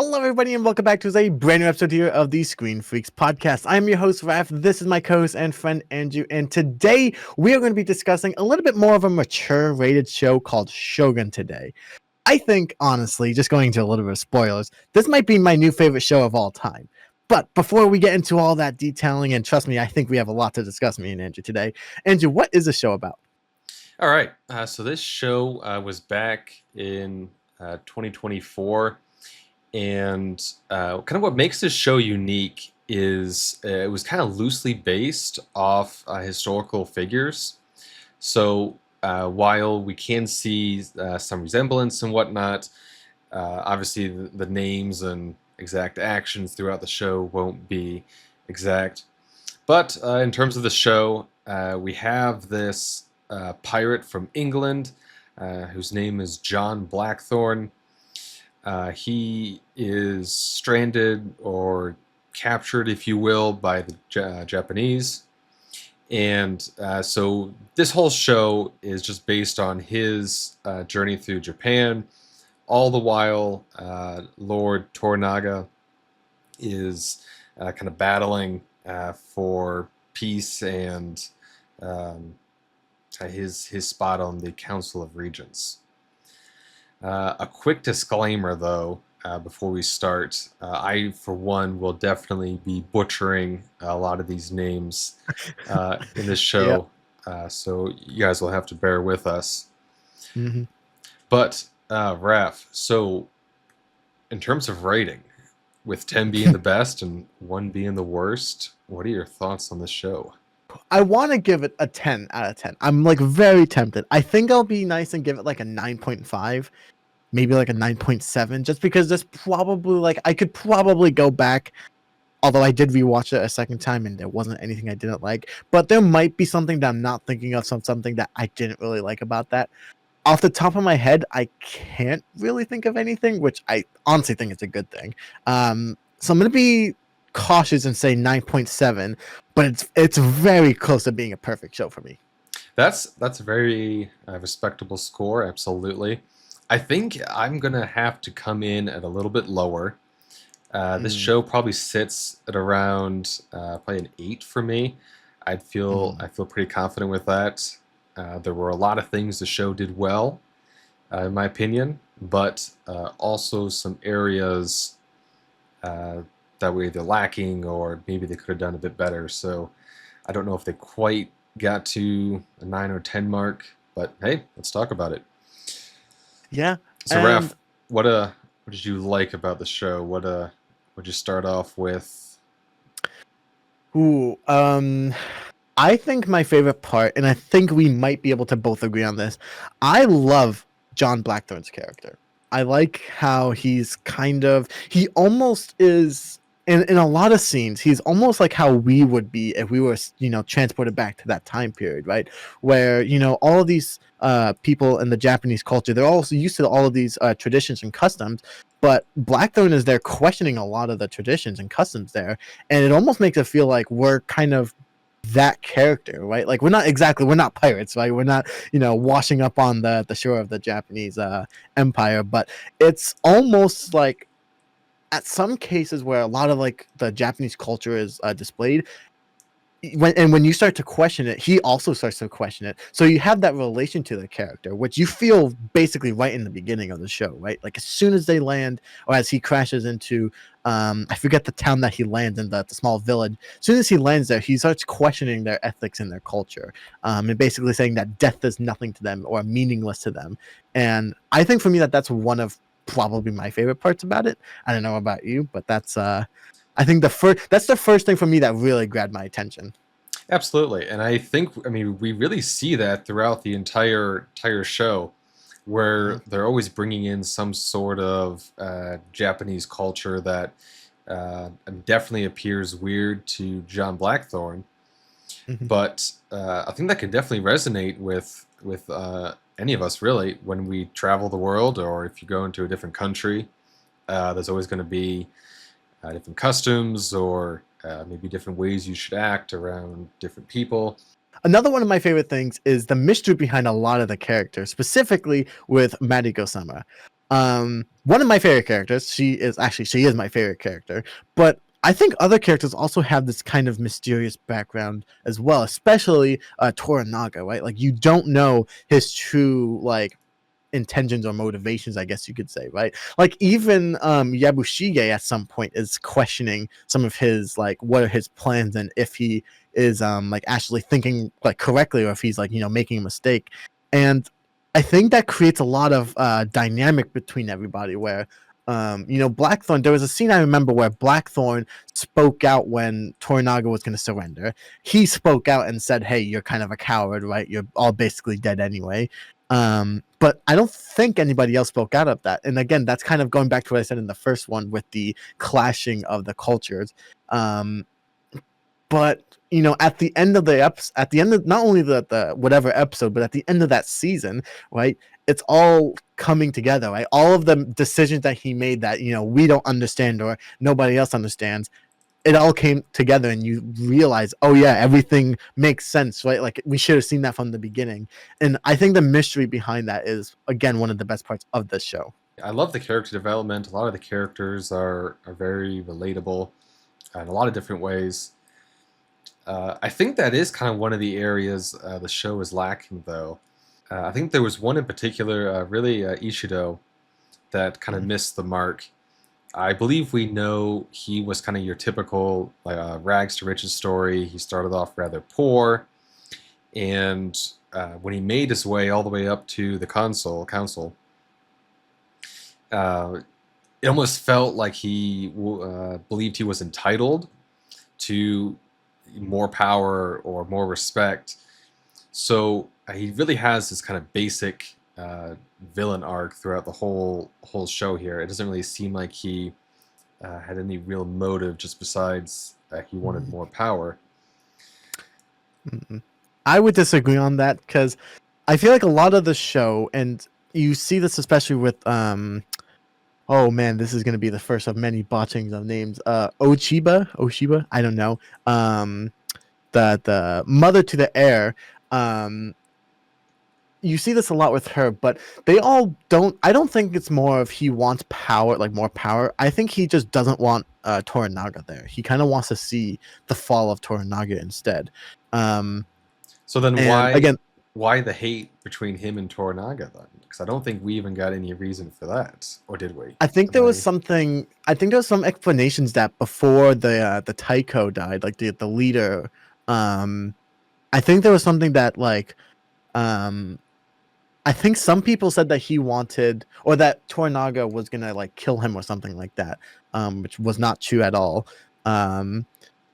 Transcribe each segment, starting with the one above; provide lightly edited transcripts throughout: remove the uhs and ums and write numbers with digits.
Hello, everybody, and welcome back to a brand new episode here of the ScreenFreeks podcast. I'm your host, Raf. This is my co-host and friend, Andrew, and today we are going to be discussing a little bit more of a mature-rated show called Shogun today. I think, honestly, just going into a little bit of spoilers, this might be my new favorite show of all time. But before we get into all that detailing, and trust me, I think we have a lot to discuss, me and Andrew, today. Andrew, what is the show about? All right. So this show was back in 2024. And kind of what makes this show unique is it was kind of loosely based off historical figures. So while we can see some resemblance and whatnot, obviously the names and exact actions throughout the show won't be exact. But in terms of the show, we have this pirate from England whose name is John Blackthorne. He is stranded or captured, if you will, by the Japanese. And so this whole show is just based on his journey through Japan. All the while, Lord Toranaga is kind of battling for peace and his spot on the Council of Regents. A quick disclaimer, though, before we start. I, for one, will definitely be butchering a lot of these names in this show, so you guys will have to bear with us. Mm-hmm. But, Raph, so in terms of rating, with 10 being the best and 1 being the worst, what are your thoughts on this show? I want to give it a 10 out of 10. I'm like very tempted. I think I'll be nice and give it like a 9.5, maybe like a 9.7, just because this probably like I could probably go back, although I did rewatch it a second time and there wasn't anything I didn't like, but there might be something that I'm not thinking of, something that I didn't really like about that. Off the top of my head, I can't really think of anything, which I honestly think is a good thing. So I'm going to be cautious and say 9.7, but it's very close to being a perfect show for me. That's a very respectable score, absolutely. I think I'm gonna have to come in at a little bit lower. This show probably sits at around probably an 8 for me. I feel pretty confident with that. There were a lot of things the show did well, in my opinion, but also some areas that were either lacking or maybe they could have done a bit better. So I don't know if they quite got to a 9 or 10 mark, but hey, let's talk about it. Yeah. So Raph, what did you like about the show? What'd you start off with? I think my favorite part, and I think we might be able to both agree on this, I love John Blackthorne's character. I like how he almost is in a lot of scenes, he's almost like how we would be if we were, transported back to that time period, right? Where, all of these people in the Japanese culture, they're also used to all of these traditions and customs, but Blackthorne is there questioning a lot of the traditions and customs there. And it almost makes it feel like we're kind of that character, right? Like we're not pirates, right? We're not, washing up on the shore of the Japanese empire, but it's almost like at some cases where a lot of like the Japanese culture is displayed, when you start to question it, he also starts to question it. So you have that relation to the character, which you feel basically right in the beginning of the show, right? Like as soon as they land, or as he crashes into, I forget the town that he lands in, the small village. As soon as he lands there, he starts questioning their ethics and their culture, and basically saying that death is nothing to them or meaningless to them. And I think for me that's one of probably my favorite parts about it. I don't know about you, but that's I think that's the first thing for me that really grabbed my attention. Absolutely, and I mean, we really see that throughout the entire show, where they're always bringing in some sort of Japanese culture that definitely appears weird to John Blackthorne, but I think that could definitely resonate with any of us, really, when we travel the world or if you go into a different country. There's always going to be different customs or maybe different ways you should act around different people. Another one of my favorite things is the mystery behind a lot of the characters, specifically with Mariko-sama. One of my favorite characters. She is my favorite character, but I think other characters also have this kind of mysterious background as well, especially Toranaga, right? Like you don't know his true like intentions or motivations, I guess you could say, right? Like even Yabushige at some point is questioning some of his like what are his plans and if he is like actually thinking like correctly or if he's like making a mistake. And I think that creates a lot of dynamic between everybody where Blackthorn, there was a scene I remember where Blackthorn spoke out when Toranaga was going to surrender. He spoke out and said, hey, you're kind of a coward, right? You're all basically dead anyway. But I don't think anybody else spoke out of that. And again, that's kind of going back to what I said in the first one with the clashing of the cultures. But at the end of at the end of not only the whatever episode, but at the end of that season, right? It's all coming together, right? All of the decisions that he made that we don't understand or nobody else understands, it all came together and you realize, oh yeah, everything makes sense, right? Like we should have seen that from the beginning. And I think the mystery behind that is again one of the best parts of this show. I love the character development. A lot of the characters are very relatable in a lot of different ways. I think that is kind of one of the areas the show is lacking, though. I think there was one in particular, really Ishido, that kind of missed the mark. I believe we know he was kind of your typical rags to riches story. He started off rather poor, and when he made his way all the way up to the council, it almost felt like he believed he was entitled to more power or more respect. So he really has this kind of basic villain arc throughout the whole show here. It doesn't really seem like he had any real motive just besides he wanted more power. I would disagree on that because I feel like a lot of the show, and you see this especially with oh man, this is going to be the first of many botchings of names. Oshiba, I don't know. The mother to the heir. You see this a lot with her, but they all don't. I don't think it's more of he wants power, like more power. I think he just doesn't want Toranaga there. He kind of wants to see the fall of Toranaga instead. So then why the hate between him and Toranaga then? Because I don't think we even got any reason for that, or did we? I think there was something. I think there was some explanations that before the Taiko died, like the leader. I think there was something that like, I think some people said that he wanted, or that Toranaga was gonna like kill him or something like that, which was not true at all.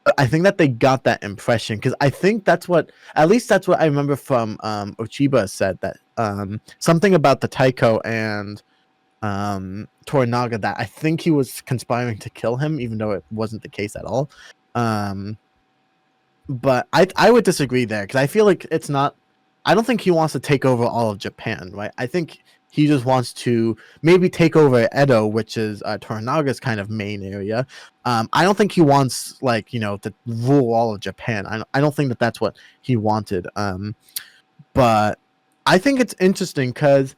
But I think that they got that impression because I think that's what, at least that's what I remember from Ochiba said that something about the Taiko and Toranaga that I think he was conspiring to kill him, even though it wasn't the case at all. But I would disagree there because I feel like it's not. I don't think he wants to take over all of Japan, right? I think he just wants to maybe take over Edo, which is Toranaga's kind of main area. I don't think he wants like to rule all of Japan. I don't think that that's what he wanted. But I think it's interesting because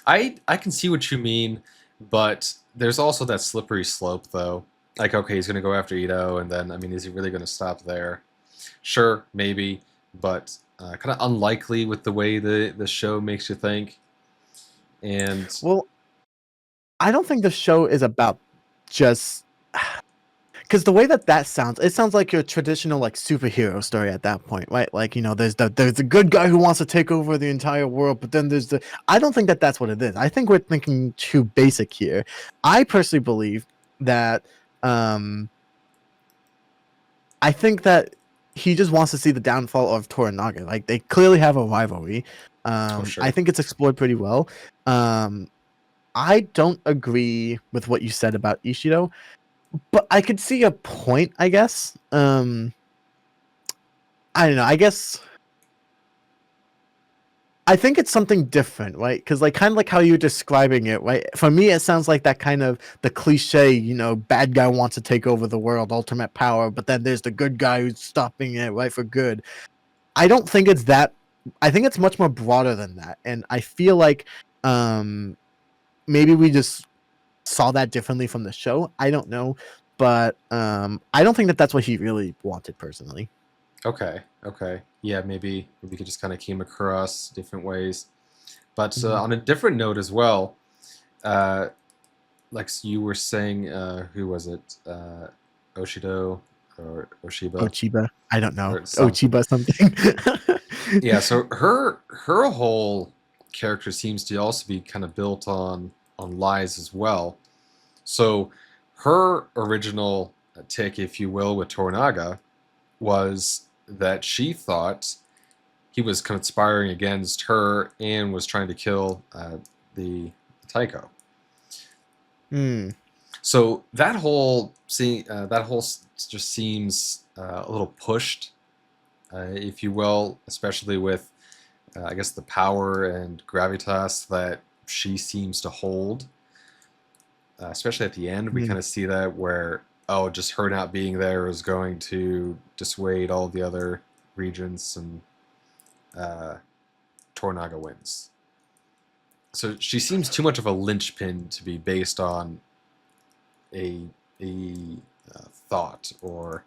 I can see what you mean, but there's also that slippery slope though. Like, okay, he's going to go after Edo, and then, I mean, is he really going to stop there? Sure, maybe, but kind of unlikely with the way the show makes you think. And well, I don't think the show is about just because the way that sounds, it sounds like your traditional like superhero story at that point, right? Like there's the good guy who wants to take over the entire world, but then there's the. I don't think that that's what it is. I think we're thinking too basic here. I personally believe that. I think that he just wants to see the downfall of Toranaga. Like they clearly have a rivalry. sure. I think it's explored pretty well. I don't agree with what you said about Ishido, but I could see a point, I guess. I don't know. I guess I think it's something different, right? Because like kind of like how you're describing it, right? For me, it sounds like that kind of the cliche, bad guy wants to take over the world, ultimate power, but then there's the good guy who's stopping it, right, for good. I don't think it's that. I think it's much more broader than that, and I feel like Maybe we just saw that differently from the show. I don't know, but I don't think that that's what he really wanted personally. Okay. Okay. Yeah. Maybe we could just kind of came across different ways. But Mhm. on a different note as well, uh, like you were saying, who was it? Oshido or Oshiba Ochiba, I don't know. or something. Ochiba something. Yeah. So her whole character seems to also be kind of built on lies as well. So her original take, if you will, with Toranaga was that she thought he was conspiring against her and was trying to kill the Taiko. Hmm. So that whole just seems a little pushed, if you will, especially with I guess the power and gravitas that she seems to hold. Especially at the end, we Hmm. kind of see that where just her not being there is going to dissuade all the other regions, and uh, Tornaga wins. So she seems too much of a linchpin to be based on a thought or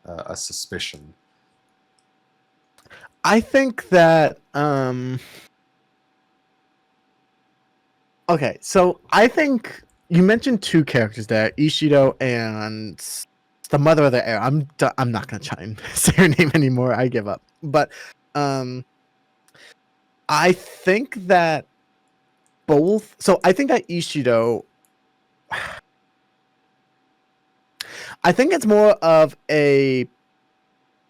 a suspicion. I think that okay, so I think you mentioned two characters there, Ishido and the mother of the air. I'm not gonna try and say her name anymore. I give up. But um, I think that both. So I think that Ishido. I think it's more of a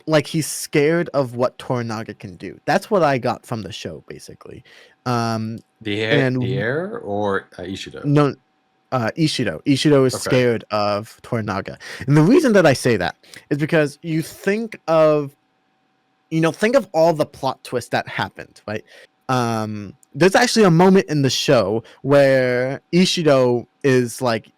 like he's scared of what Toranaga can do. That's what I got from the show, basically. Um, The and heir or Ishido? no, Ishido. Ishido is Okay. scared of Toranaga, and the reason that I say that is because think of all the plot twists that happened, right? There's actually a moment in the show where Ishido is like,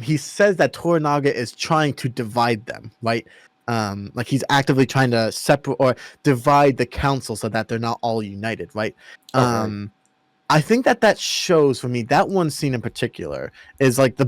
he says that Toranaga is trying to divide them, right? Like he's actively trying to separate or divide the council so that they're not all united, right? Okay. I think that shows for me that one scene in particular is like the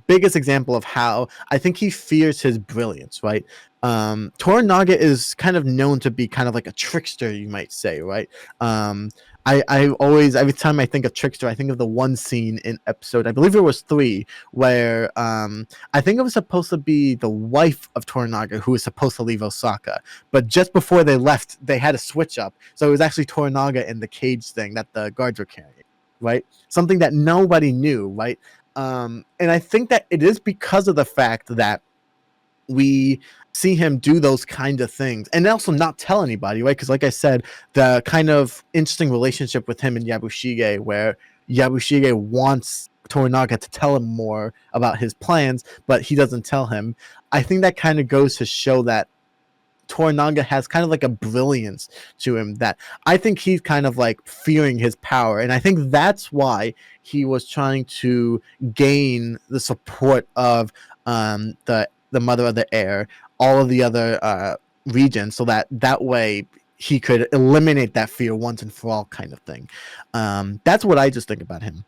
biggest example of how I think he fears his brilliance, right? Toranaga is kind of known to be kind of like a trickster, you might say, right? Um, I always every time I think of trickster, I think of the one scene in episode, I believe it was 3, where I think it was supposed to be the wife of Toranaga who was supposed to leave Osaka, but just before they left, they had a switch up. So it was actually Toranaga in the cage thing that the guards were carrying, right? Something that nobody knew, right? And I think that it is because of the fact that we see him do those kind of things and also not tell anybody, right? Because, like I said, the kind of interesting relationship with him and Yabushige, where Yabushige wants Toranaga to tell him more about his plans, but he doesn't tell him. I think that kind of goes to show that Toranaga has kind of like a brilliance to him that I think he's kind of like fearing his power. And I think that's why he was trying to gain the support of the mother of the air, all of the other regions, so that way he could eliminate that fear once and for all kind of thing. That's what I just think about him.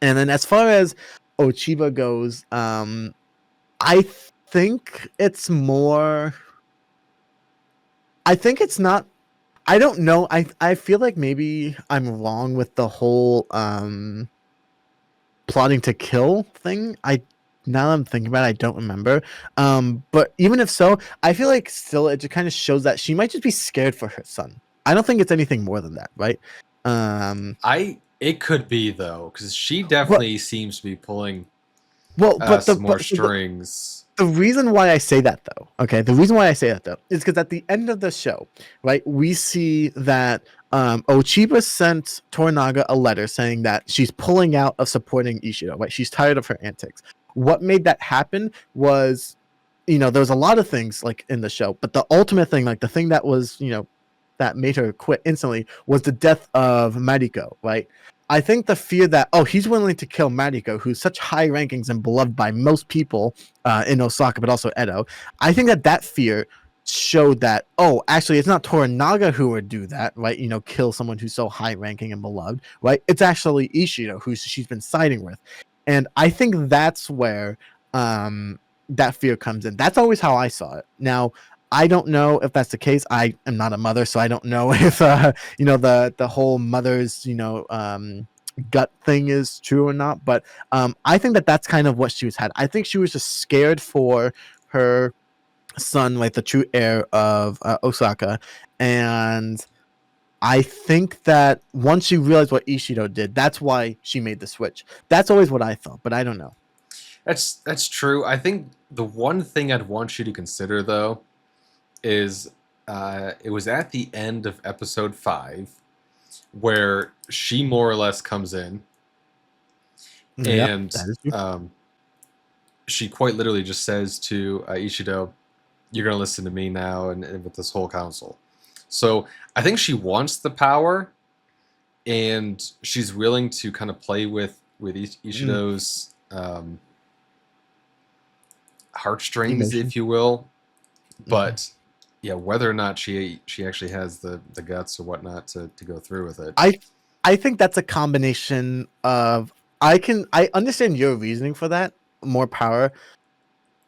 And then as far as Ochiba goes, I think it's more I think it's not. I don't know. I feel like maybe I'm wrong with the whole plotting to kill thing. I Now that I'm thinking about it, I don't remember. But even if so, I feel like still it just kind of shows that she might just be scared for her son. I don't think it's anything more than that, right? Um, It could be though, because she well, definitely seems to be pulling well, but some more strings. the reason why I say that though, okay, the reason why I say that though is because at the end of the show, right, we see that Ochiba sent Toranaga a letter saying that she's pulling out of supporting Ishido, right? She's tired of her antics. What made that happen was, there was a lot of things like in the show, but the ultimate thing, like the thing that was, that made her quit instantly was the death of Mariko, right? I think the fear that, he's willing to kill Mariko, who's such high rankings and beloved by most people in Osaka, but also Edo. I think that fear showed that, oh, actually, it's not Toranaga who would do that, right? Kill someone who's so high ranking and beloved, right? It's actually Ishido who she's been siding with. And I think that's where that fear comes in. That's always how I saw it. Now, I don't know if that's the case. I am not a mother, so I don't know if the whole mother's gut thing is true or not. But I think that's kind of what she was had. I think she was just scared for her son, like the true heir of Osaka, and I think that once she realized what Ishido did, that's why she made the switch. That's always what I thought, but I don't know. That's true. I think the one thing I'd want you to consider though is it was at the end of episode 5 where she more or less comes in and she quite literally just says to Ishido, "You're going to listen to me now and with this whole council." So I think she wants the power, and she's willing to kind of play with Ishido's heartstrings, if you will. But yeah, whether or not she actually has the guts or whatnot to go through with it. I think that's a combination of I understand your reasoning for that, more power.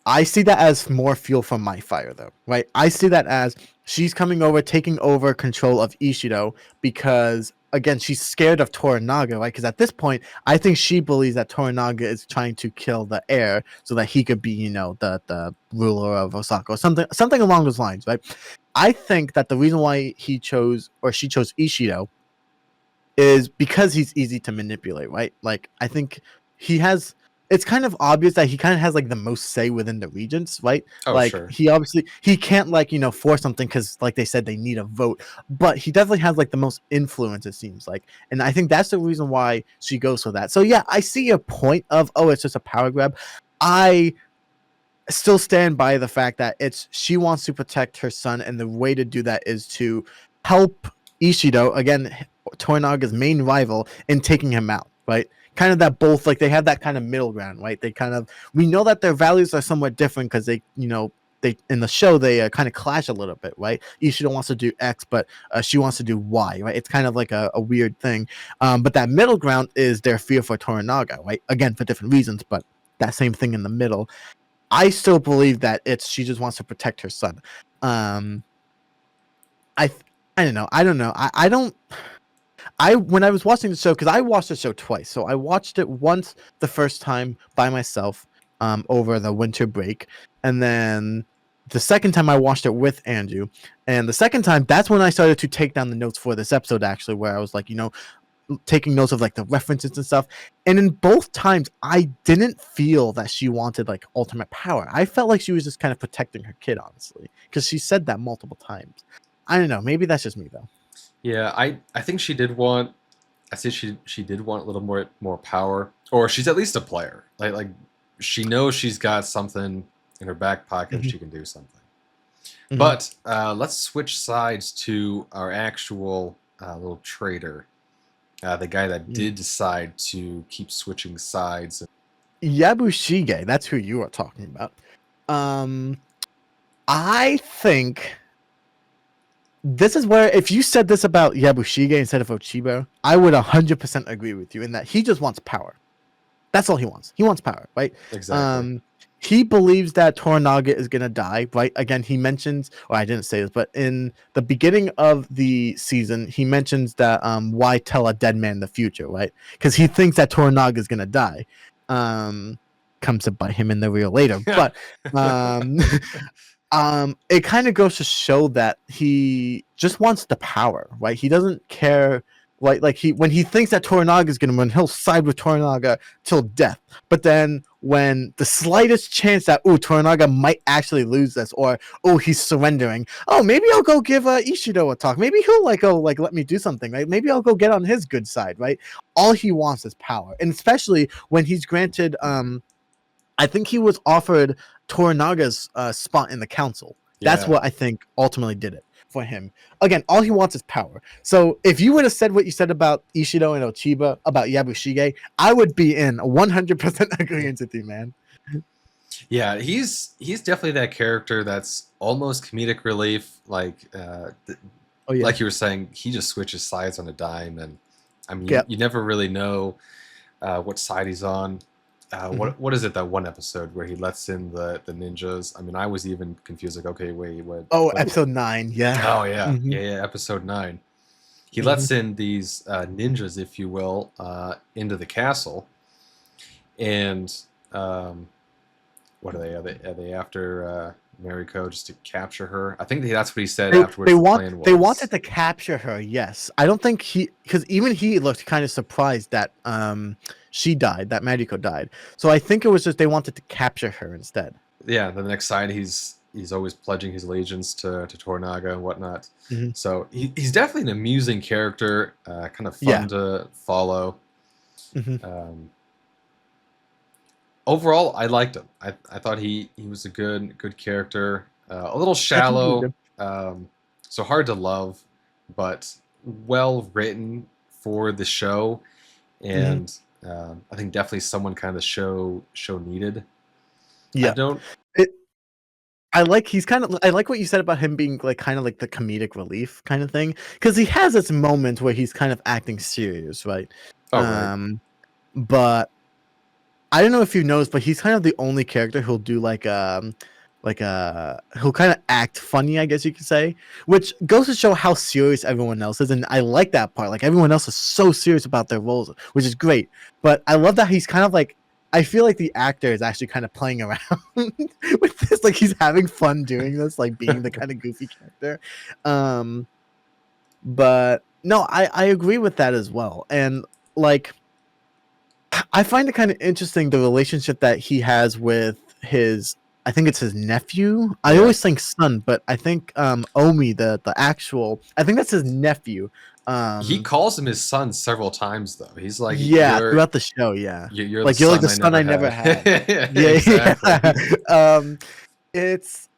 I see that as more fuel for my fire, though, right? I see that as she's coming over, taking over control of Ishido because, again, she's scared of Toranaga, right? Because at this point, I think she believes that Toranaga is trying to kill the heir so that he could be, the ruler of Osaka or something along those lines, right? I think that the reason why she chose Ishido is because he's easy to manipulate, right? Like, I think it's kind of obvious that he kind of has like the most say within the regents, right? Oh, like sure. he can't force something because like they said they need a vote, but he definitely has like the most influence, it seems like, and I think that's the reason why she goes for that. So yeah, I see your point of it's just a power grab. I still stand by the fact that she wants to protect her son, and the way to do that is to help Ishido, again, Toranaga's main rival, in taking him out, right? Kind of that both, like, they have that kind of middle ground, right? We know that their values are somewhat different because they in the show they kind of clash a little bit, right? Ishido wants to do X, but she wants to do Y, right? It's kind of like a weird thing. But that middle ground is their fear for Toranaga, right? Again, for different reasons, but that same thing in the middle. I still believe that she just wants to protect her son. I don't know. When I was watching the show, because I watched the show twice, so I watched it once the first time by myself over the winter break, and then the second time I watched it with Andrew, and the second time, that's when I started to take down the notes for this episode, actually, where I was like, taking notes of like the references and stuff, and in both times I didn't feel that she wanted like ultimate power. I felt like she was just kind of protecting her kid, honestly, because she said that multiple times. I don't know, maybe that's just me though. Yeah, I think she did want. I say she did want a little more power, or she's at least a player. Like she knows she's got something in her back pocket if she can do something. But let's switch sides to our actual little traitor, the guy that did decide to keep switching sides. Yabushige, that's who you are talking about. I think this is where, if you said this about Yabushige instead of Ochiba, I would 100% agree with you in that he just wants power. That's all he wants. He wants power, right? Exactly. He believes that Toranaga is going to die, right? Again, he mentions, or I didn't say this, but in the beginning of the season, he mentions that why tell a dead man the future, right? Because he thinks that Toranaga is going to die. Comes to bite him in the rear later. But it kind of goes to show that he just wants the power, right? He doesn't care. Like when he thinks that Toranaga is going to win, he'll side with Toranaga till death. But then when the slightest chance that Toranaga might actually lose this, or he's surrendering, maybe I'll go give Ishido a talk. Maybe he'll let me do something, right? Maybe I'll go get on his good side, right? All he wants is power, and especially when he's granted. I think he was offered Toranaga's spot in the council. That's what I think ultimately did it for him. Again, all he wants is power. So if you would have said what you said about Ishido and Ochiba about Yabushige, I would be in 100% agreement with you, man. Yeah, he's definitely that character that's almost comedic relief. Oh yeah. Like you were saying, he just switches sides on a dime, and I mean, Yep. you never really know what side he's on. Hmm. What is it, that one episode where he lets in the ninjas? I mean, I was even confused. Like, okay, wait, Oh, what? episode 9. Yeah. Oh yeah, Hmm. yeah, episode 9. He Hmm. lets in these ninjas, if you will, into the castle, and um, what are they? Are they after Mariko just to capture her? I think that's what he said They afterwards. The plan they wanted was. to capture her. Yes, I don't think because even he looked kind of surprised that she died, that Mariko died. So I think it was just they wanted to capture her instead. Yeah, the next side, he's always pledging his allegiance to Tornaga and whatnot. Hmm. So he's definitely an amusing character, kind of Yeah. fun to follow. Hmm. Um, Overall, I liked him. I thought he was a good character. A little I think he was shallow, good. so hard to love, but well written for the show, Hmm. and I think definitely someone kind of the show needed. I Yeah. don't. It, I like he's kind of I like what you said about him being like kind of like the comedic relief kind of thing because he has this moment where he's kind of acting serious, right? Oh right. Um, but I don't know if you've noticed, but he's kind of the only character who'll do he'll kind of act funny, I guess you could say, which goes to show how serious everyone else is, and I like that part. Like everyone else is so serious about their roles, which is great. But I love that he's kind of like I feel like the actor is actually kind of playing around with this, like he's having fun doing this, like being the kind of goofy character. Um, but no, I agree with that as well, and like. I find it kind of interesting the relationship that he has with his I think it's his nephew. I Yeah. always think son, but I think Omi the actual I think that's his nephew. He Um calls him his son several times though. He's like, yeah, throughout the show, yeah. you're the Like you're like son the I son never I never had. had. Yeah, yeah. Exactly. It's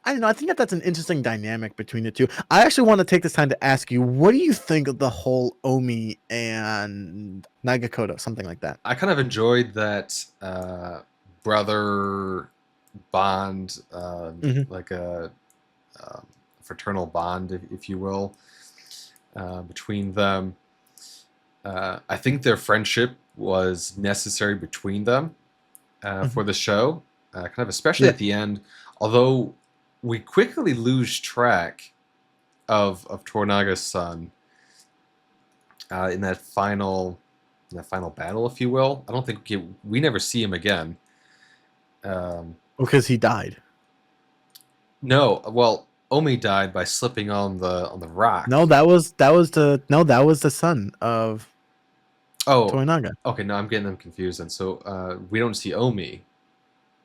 I don't know. I think that that's an interesting dynamic between the two. I actually want to take this time to ask you, what do you think of the whole Omi and Nagakoto, something like that? I kind of enjoyed that brother bond, Hmm. like a fraternal bond, if you will, between them. I think their friendship was necessary between them Hmm. for the show, kind of especially Yeah. at the end. Although we quickly lose track of Tornaga's son in that final battle, if you will. I don't think we never see him again. Um, Because he died. no, well, Omi died by slipping on the rock. No, that was the son of Oh, Torinaga. okay. No, I'm getting them confused. And so we don't see Omi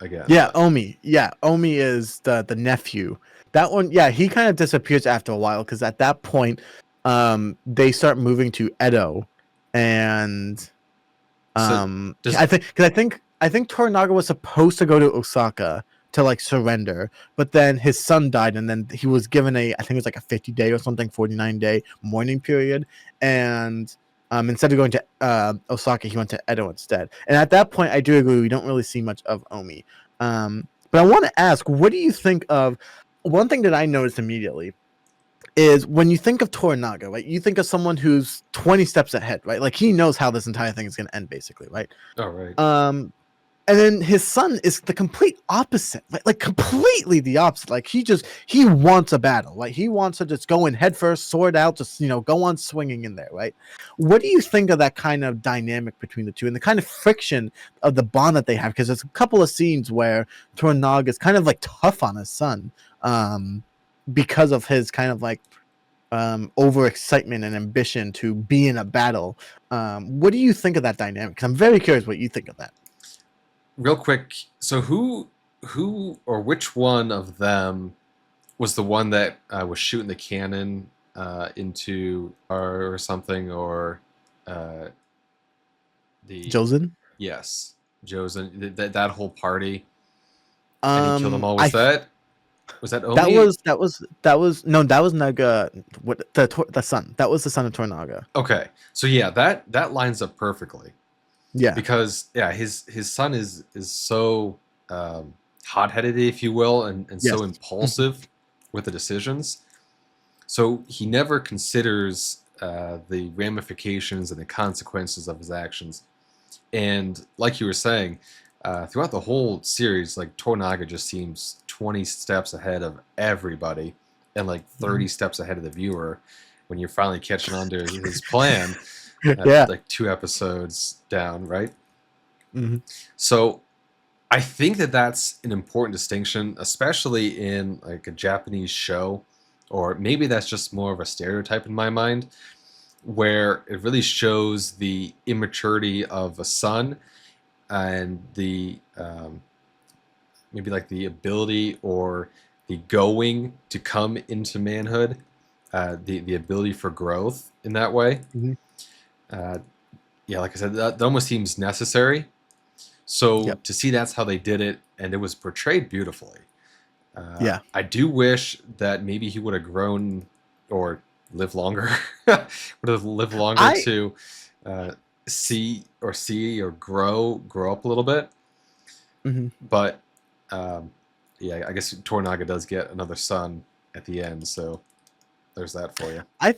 again. Yeah, Omi. Yeah, Omi is the nephew. That one, yeah, he kind of disappears after a while because at that point, they start moving to Edo, and So does I think Torinaga was supposed to go to Osaka to like surrender, but then his son died, and then he was given I think it was like a 50-day or something, 49-day mourning period, and instead of going to Osaka, he went to Edo instead. And at that point, I do agree we don't really see much of Omi. But I want to ask, what do you think of one thing that I noticed immediately? Is when you think of Torinaga, right? You think of someone who's 20 steps ahead, right? Like he knows how this entire thing is going to end, basically, right? all right. Um, and then his son is the complete opposite, like completely the opposite. Like he wants a battle, right? He wants to just go in head first, sword out, just go on swinging in there, right? What do you think of that kind of dynamic between the two and the kind of friction of the bond that they have? Because there's a couple of scenes where Torinaga is kind of like tough on his son, because of his kind of like overexcitement and ambition to be in a battle. What do you think of that dynamic? Because I'm very curious what you think of that. Real quick. So who or which one of them was the one that was shooting the cannon into or something, or uh, the Josen? yes, Josen, that whole party, and he killed them all. I Was that Omi? that was no, that was Naga. What the son? That was the son of Tornaga. Okay, so yeah, that lines up perfectly Yeah. because yeah, his son is so hot-headed, if you will, and Yes. so impulsive with the decisions. So he never considers the ramifications and the consequences of his actions. And like you were saying, throughout the whole series, like Tornaga just seems 20 steps ahead of everybody, and like 30 steps ahead of the viewer when you're finally catching on to his plan, Yeah. like 2 episodes down, right? Mhm. So I think that that's an important distinction, especially in like a Japanese show, or maybe that's just more of a stereotype in my mind, where it really shows the immaturity of a son and the maybe like the ability or the going to come into manhood, the ability for growth in that way. Mhm. Uh, yeah, like I said, that almost seems necessary. So Yep. to see that's how they did it, and it was portrayed beautifully. Yeah. I do wish that maybe he would have grown or lived longer, would have lived longer I to see or grow up a little bit. Mhm. But um, yeah, I guess Tornaga does get another son at the end, so there's that for you. I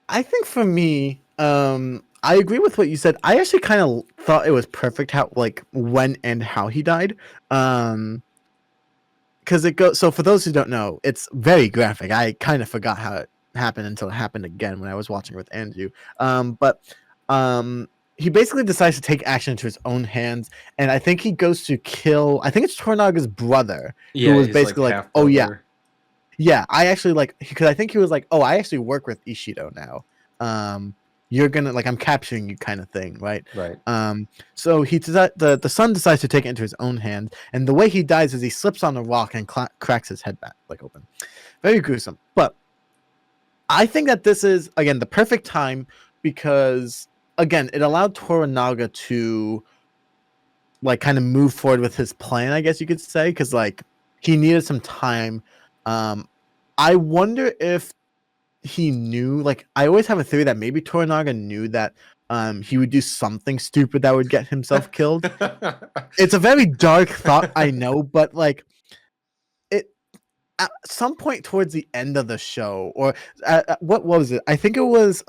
I think for me, I agree with what you said. I actually kind of thought it was perfect how, like, when and how he died. Um, because it goes. So for those who don't know, it's very graphic. I kind of forgot how it happened until it happened again when I was watching it with Andrew. But he basically decides to take action into his own hands, and I think he goes to kill. I think it's Tornaga's brother, who Yeah, was his like basically like, half "Oh yeah, brother. yeah, I actually like," because I think he was like, "Oh, I actually work with Ishido now. You're gonna like I'm capturing you," kind of thing, right? Right. So the son decides to take it into his own hand, and the way he dies is he slips on a rock and cracks his head back like open. Very gruesome, but I think that this is again the perfect time because again it allowed Toranaga to like kind of move forward with his plan, I guess you could say, because like he needed some time. I wonder if he knew, like I always have a theory that maybe Toranaga knew that he would do something stupid that would get himself killed. It's a very dark thought, I know, but like it at some point towards the end of the show, or what was it? I think it was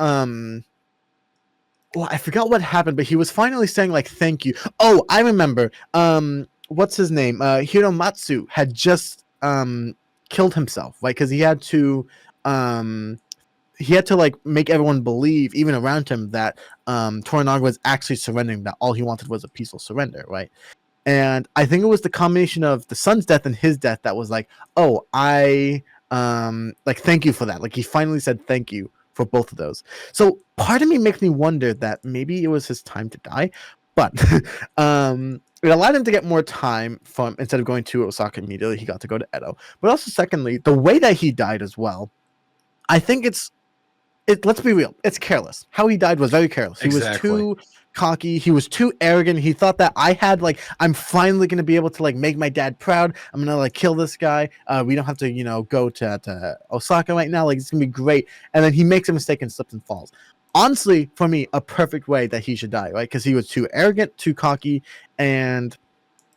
well, I forgot what happened, but he was finally saying like thank you. Oh, I remember. What's his name? Hiromatsu had just killed himself, right? Because he had to like make everyone believe, even around him, that Toranaga was actually surrendering, that all he wanted was a peaceful surrender, right? And I think it was the combination of the son's death and his death that was like, oh, I like thank you for that. Like he finally said thank you for both of those. So part of me makes me wonder that maybe it was his time to die, but it allowed him to get more time from instead of going to Osaka immediately, he got to go to Edo. But also secondly, the way that he died as well, I think let's be real, it's careless. How he died was very careless. He was Exactly. too cocky, he was too arrogant. He thought that I'm finally gonna be able to like make my dad proud. I'm gonna like kill this guy. We don't have to, go to Osaka right now. Like it's gonna be great. And then he makes a mistake and slips and falls. Honestly, for me, a perfect way that he should die, right? Because he was too arrogant, too cocky, and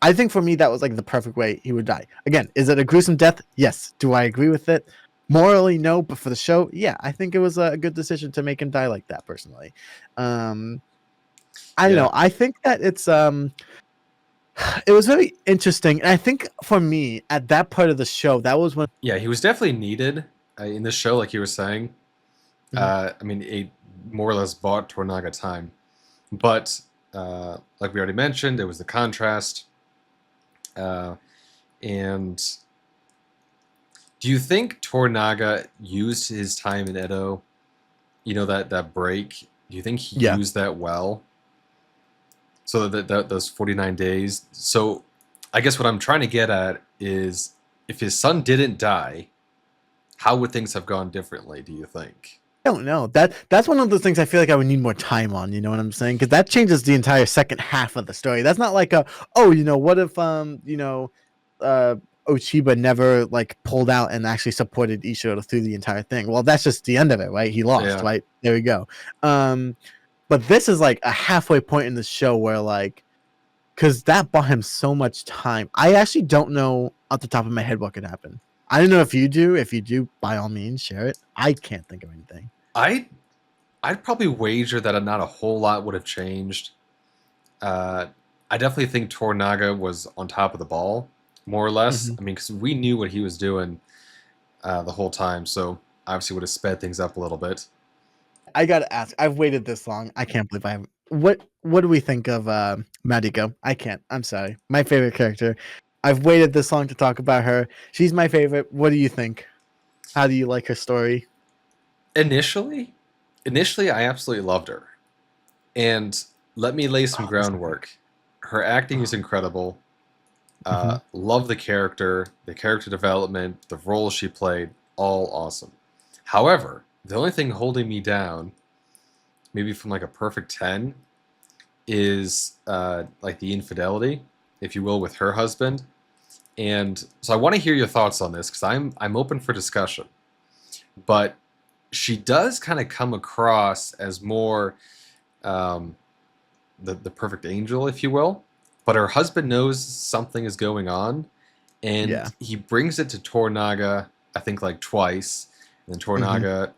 I think for me that was like the perfect way he would die. Again, is it a gruesome death? Yes. Do I agree with it? Morally, no, but for the show, yeah, I think it was a good decision to make him die like that. Personally, I don't know. Yeah. I think that it was very interesting, and I think for me at that part of the show, that was when Yeah, he was definitely needed in this show, like you were saying. Mhm. I mean, it more or less bought Tornaga time. But like we already mentioned, there was the contrast. Uh, and do you think Tornaga used his time in Edo, that break? Do you think he Yeah, used that well? So that those 49 days. So I guess what I'm trying to get at is if his son didn't die, how would things have gone differently, do you think? I don't know. That's one of those things I feel like I would need more time on. You know what I'm saying? Because that changes the entire second half of the story. That's not like what if uh, Ochiba never like pulled out and actually supported Ishido through the entire thing. Well, that's just the end of it, right? He lost, Yeah. right? There we go. But this is like a halfway point in the show where like because that bought him so much time. I actually don't know off the top of my head what could happen. I don't know if you do. If you do, by all means, share it. I can't think of anything. I'd probably wager that not a whole lot would have changed. Uh, I definitely think Tornaga was on top of the ball, more or less. Hmm. I mean, because we knew what he was doing the whole time, so obviously would have sped things up a little bit. I gotta ask. I've waited this long. I can't believe I haven't. What do we think of Madiko? I can't. I'm sorry. My favorite character. I've waited this long to talk about her. She's my favorite. What do you think? How do you like her story? Initially, initially, I absolutely loved her, and let me lay some Oh, that's groundwork. Her acting is incredible. hmm Love the character development, the role she played, all awesome. However, the only thing holding me down, maybe from like a perfect 10, is like the infidelity, if you will, with her husband. And so I want to hear your thoughts on this because I'm open for discussion. But she does kind of come across as more um, the perfect angel, if you will. But her husband knows something is going on, Yeah. and he brings it to Tornaga, I think like twice. And then hmm Tornaga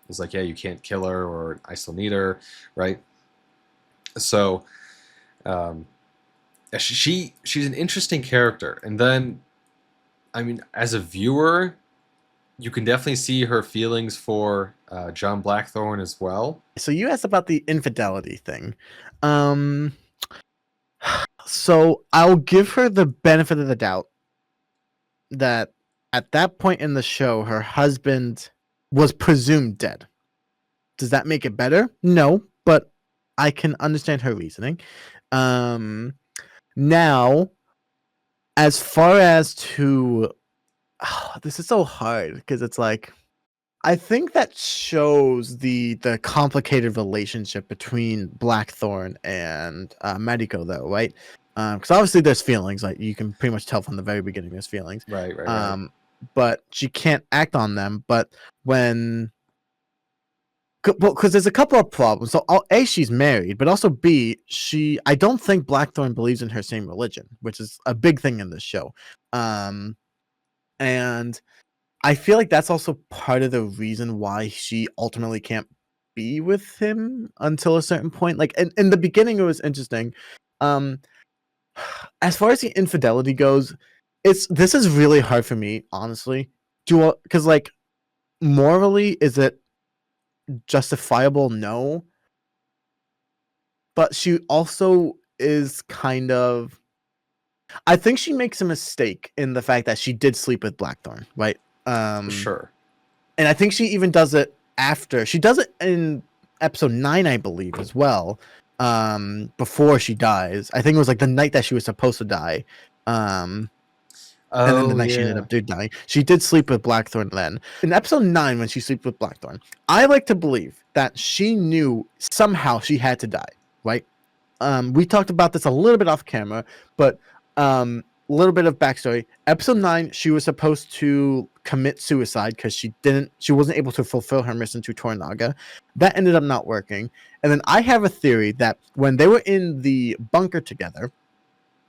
is like, "Yeah, you can't kill her, or I still need her," right? So um, she's an interesting character, and then I mean, as a viewer, you can definitely see her feelings for John Blackthorne as well. So you asked about the infidelity thing. Um. So I'll give her the benefit of the doubt that at that point in the show, her husband was presumed dead. Does that make it better? No, but I can understand her reasoning. Um, Now, as far as to this is so hard because it's like I think that shows the complicated relationship between Blackthorn and Medico, though, right? Because obviously there's feelings, like you can pretty much tell from the very beginning there's feelings. Right, right, right. Um, but she can't act on them. But when because there's a couple of problems. So A, she's married, but also B, I don't think Blackthorn believes in her same religion, which is a big thing in this show. Um, and I feel like that's also part of the reason why she ultimately can't be with him until a certain point. Like in the beginning, it was interesting. Um, as far as the infidelity goes, this is really hard for me, honestly. Because like morally, is it justifiable? No, but she also is kind of. I think she makes a mistake in the fact that she did sleep with Blackthorn, right? For Um, sure. and I think she even does it after. She does it in episode 9, I believe, as well. Before she dies. I think it was like the night that she was supposed to die. Um, and then the Oh night she ended yeah. up dying. She did sleep with Blackthorn then. In episode 9, when she sleeps with Blackthorn, I like to believe that she knew somehow she had to die, right? We talked about this a little bit off camera, but a little bit of backstory. Episode 9, she was supposed to commit suicide because she wasn't able to fulfill her mission to Tornaga. That ended up not working. And then I have a theory that when they were in the bunker together,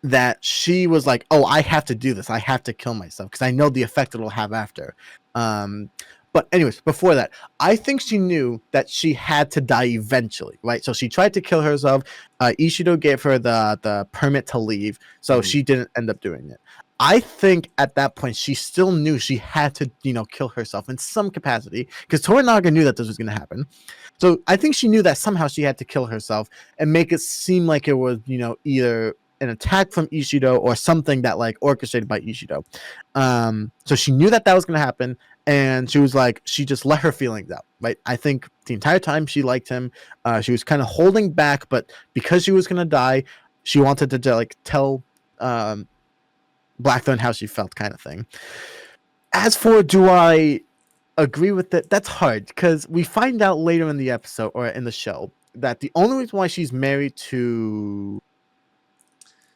that she was like, "Oh, I have to do this. I have to kill myself because I know the effect it'll have after." Um, but anyways, before that, I think she knew that she had to die eventually, right? So she tried to kill herself. Ishido gave her the permit to leave, so Mhm. she didn't end up doing it. I think at that point she still knew she had to, kill herself in some capacity because Toranaga knew that this was going to happen. So I think she knew that somehow she had to kill herself and make it seem like it was, either an attack from Ishido or something that like orchestrated by Ishido. So she knew that was going to happen, and she was like, she just let her feelings out. Right? I think the entire time she liked him. She was kind of holding back, but because she was going to die, she wanted to like tell Blackthorn how she felt, kind of thing. As for do I agree with it? That's hard because we find out later in the episode or in the show that the only reason why she's married to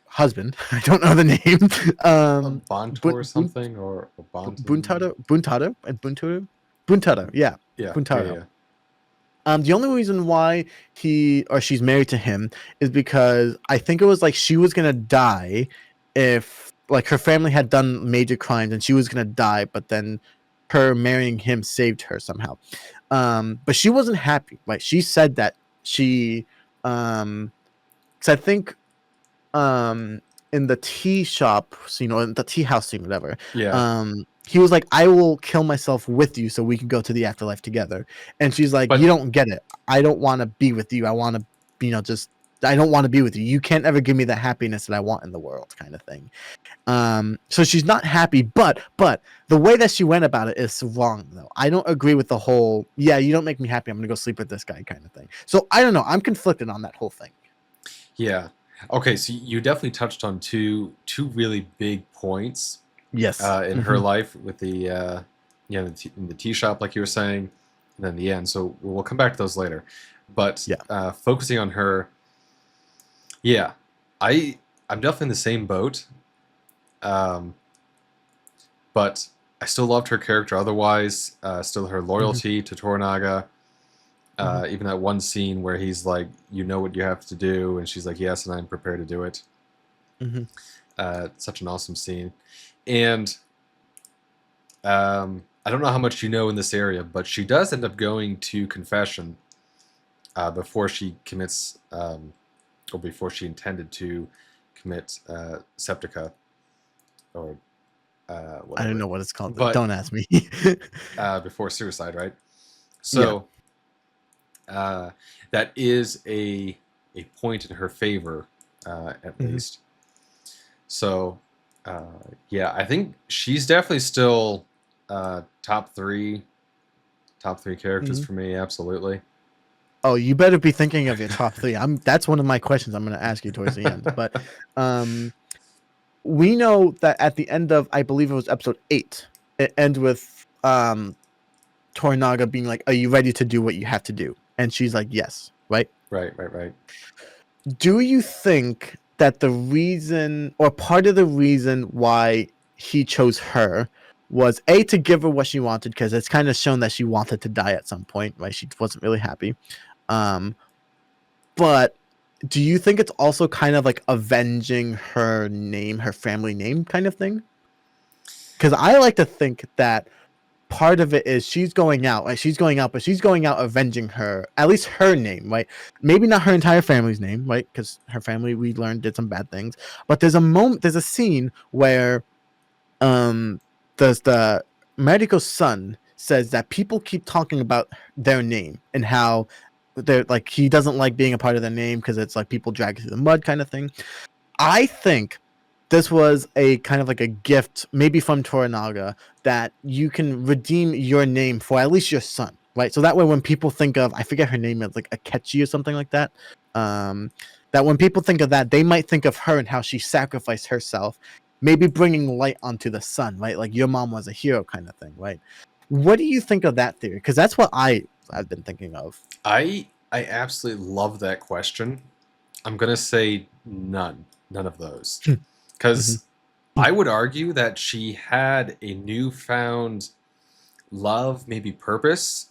husband, I don't know the name, A Bantu or something, or Bantu. Buntaro, and Buntaro, yeah, Yeah, yeah, Buntaro. yeah. The only reason why he or she's married to him is because I think it was like she was gonna die if like her family had done major crimes and she was gonna die, but then her marrying him saved her somehow. But she wasn't happy. Right? She said that she, because I think um in the tea shop scene or in the tea house scene, whatever. Yeah. He was like, I will kill myself with you so we can go to the afterlife together. And she's like, you But don't get it. I don't want to be with you. I want to, just I don't want to be with you. You can't ever give me the happiness that I want in the world, kind of thing. So she's not happy, but the way that she went about it is wrong though. I don't agree with the whole, yeah, you don't make me happy, I'm gonna go sleep with this guy kind of thing. So I don't know. I'm conflicted on that whole thing. yeah. Okay, so you definitely touched on two really big points Yes. in her life with the in the tea shop, like you were saying, and then the end. So we'll come back to those later. But Yeah. focusing on her, yeah, I'm definitely in the same boat. Um, but I still loved her character. Otherwise, still her loyalty to Toranaga. Even that one scene where he's like, "You know what you have to do," and she's like, "Yes," and I'm prepared to do it. Mm-hmm. Such an awesome scene, and I don't know how much you know in this area, but she does end up going to confession before she commits, or before she intended to commit septica or I don't whatever, know what it's called. but Don't ask me. before suicide, right? Yeah. So that is a point in her favor, at least. So yeah, I think she's definitely still top three characters for me. Absolutely. Oh, you better be thinking of your top three. That's one of my questions I'm going to ask you towards the end. But we know that at the end of, I believe it was episode 8, it ends with Toranaga being like, "Are you ready to do what you have to do?" And she's like, "Yes." Right? Right. Do you think that the reason or part of the reason why he chose her was A, to give her what she wanted, because it's kind of shown that she wanted to die at some point, right? She wasn't really happy. Um, but do you think it's also kind of like avenging her name, her family name kind of thing? Because I like to think that part of it is she's going out, like she's going out, but she's going out avenging her, at least her name, right? Maybe not her entire family's name, right? Because her family, we learned, did some bad things. But there's a scene where the medical son says that people keep talking about their name and how they're like, he doesn't like being a part of the name because it's like people drag it through the mud kind of thing. I think this was a kind of like a gift, maybe from Toranaga, that you can redeem your name for at least your son, right? So that way, when people think of, I forget her name, it's like Akechi or something like that. That when people think of that, they might think of her and how she sacrificed herself, maybe bringing light onto the sun, right? Like your mom was a hero, kind of thing, right? What do you think of that theory? Because that's what I've been thinking of. I absolutely love that question. I'm gonna say none of those, Mhm. because I would argue that she had a newfound love, maybe purpose,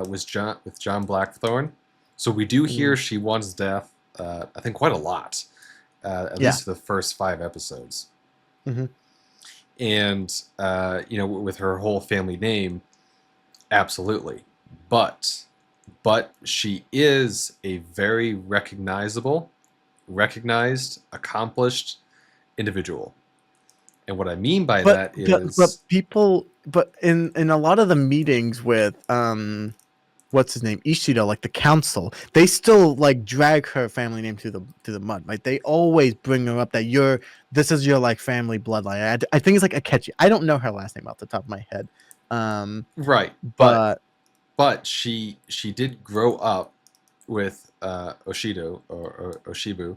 with John Blackthorne. So we do hear Mm. she wants death. I think quite a lot, at Yeah. least for the first 5 episodes. Hmm. And with her whole family name, absolutely. But she is a very recognized, accomplished individual. And what I mean by But that but is, people, but in a lot of the meetings with what's his name, Ishido, like the council, they still like drag her family name to the mud. Like they always bring her up that this is your like family bloodline. I think it's like Akechi. I don't know her last name off the top of my head. right, but But she did grow up with Oshido or Oshibu, mhm.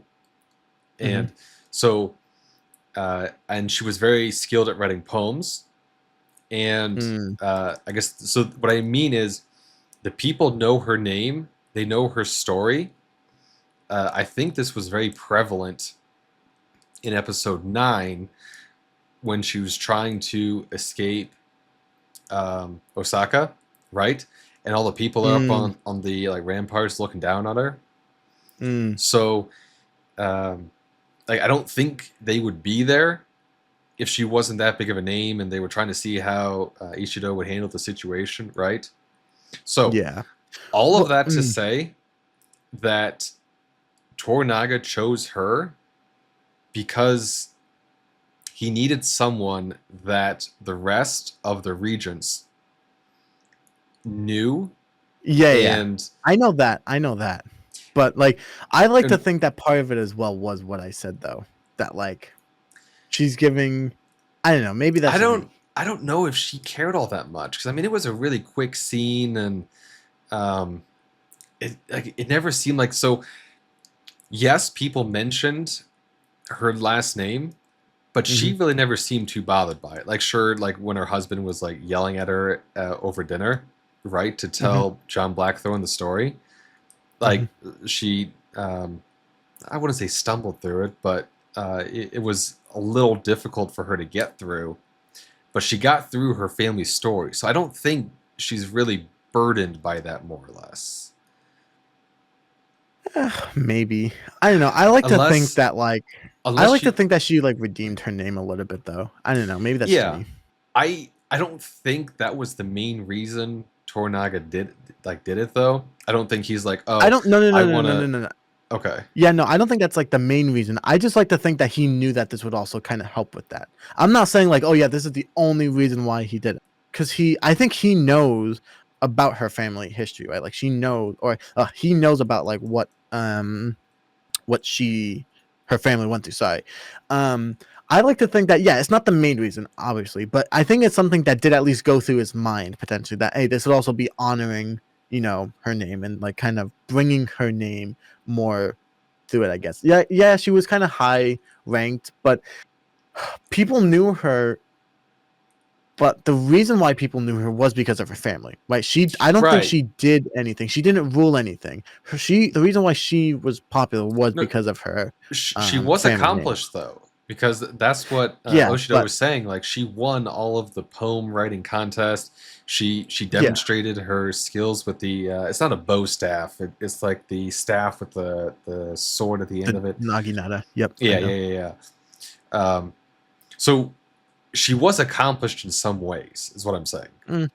and so and she was very skilled at writing poems. And Mm. I guess so. What I mean is, the people know her name, they know her story. I think this was very prevalent in episode 9 when she was trying to escape Osaka, right? and all the people are up Mm, on the like ramparts looking down at her. mm. So, like I don't think they would be there if she wasn't that big of a name, and they were trying to see how Ishido would handle the situation, right? So, Yeah. all of Well, that to say that Toranaga chose her because he needed someone that the rest of the regents knew yeah, yeah. and I know that. I know that. But like, I like to and think that part of it as well was what I said though. That like she's giving. I don't know. Maybe I that's just don't me. I don't know if she cared all that much because I mean it was a really quick scene and um it never seemed like so yes people mentioned her last name but Hmm. she really never seemed too bothered by it like sure like when her husband was like yelling at her over dinner right to Hmm. tell John Blackthorne the story Hmm. like she I wouldn't say stumbled through it but it was a little difficult for her to get through but she got through her family story so I don't think she's really burdened by that more or less Maybe. I don't know. I like to think unless that like I unless like to she think that she like redeemed her name a little bit though. I don't know. Maybe that's just yeah me. I don't think that was the main reason Tornaga did it though. I don't think he's like, I oh, don't. No. No. I No. No. want No. to. No. No. No. Okay, Yeah. No. I don't think that's like the main reason. I just like to think that he knew that this would also kind of help with that. I'm not saying like, oh yeah, this is the only reason why he did it. Because I think he knows about her family history, right? Like she knows, or he knows about like what her family went through. Sorry. Um, I like to think that yeah, it's not the main reason, obviously, but I think it's something that did at least go through his mind potentially. That hey, this would also be honoring, her name and like kind of bringing her name more through it. I guess. Yeah, yeah, she was kind of high ranked, but people knew her. But the reason why people knew her was because of her family, right? I don't think right. she did anything. She didn't rule anything. The reason why she was popular was No, because of her she was family name. accomplished though, because that's what Yeah, Oshido but was saying. Like she won all of the poem writing contests. She yeah, demonstrated her skills with the. It's not a bow staff. It's like the staff with the sword at the end the of it. Naginata. Yep, I Yeah, know. yeah, yeah, yeah. So she was accomplished in some ways, is what I'm saying. Mm.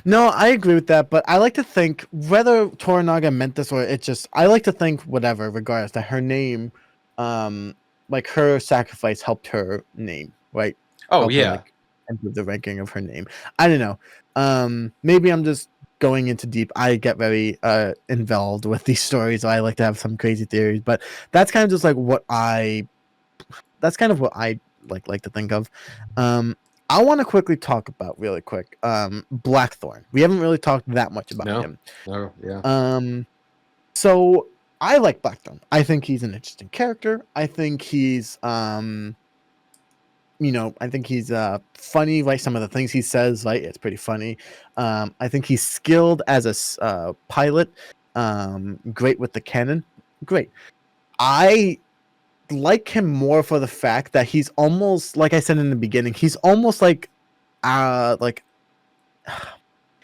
No, I agree with that, but I like to think whether Toranaga meant this or it just I like to think whatever, regardless, that her name, um, like her sacrifice helped her name, right? Oh Helped her yeah, like improve the ranking of her name. I don't know. Maybe I'm just going into deep. I get very involved with these stories, so I like to have some crazy theories, but that's kind of just like that's kind of what I like to think of. Um, I want to quickly talk about really quick. Blackthorn. We haven't really talked that much about no, him. no, yeah, Um, so I like Blackthorn. I think he's an interesting character. I think I think he's funny. Like some of the things he says, like it's pretty funny. I think he's skilled as a pilot. Great with the cannon. Great. I like him more for the fact that he's almost like I said in the beginning, he's almost like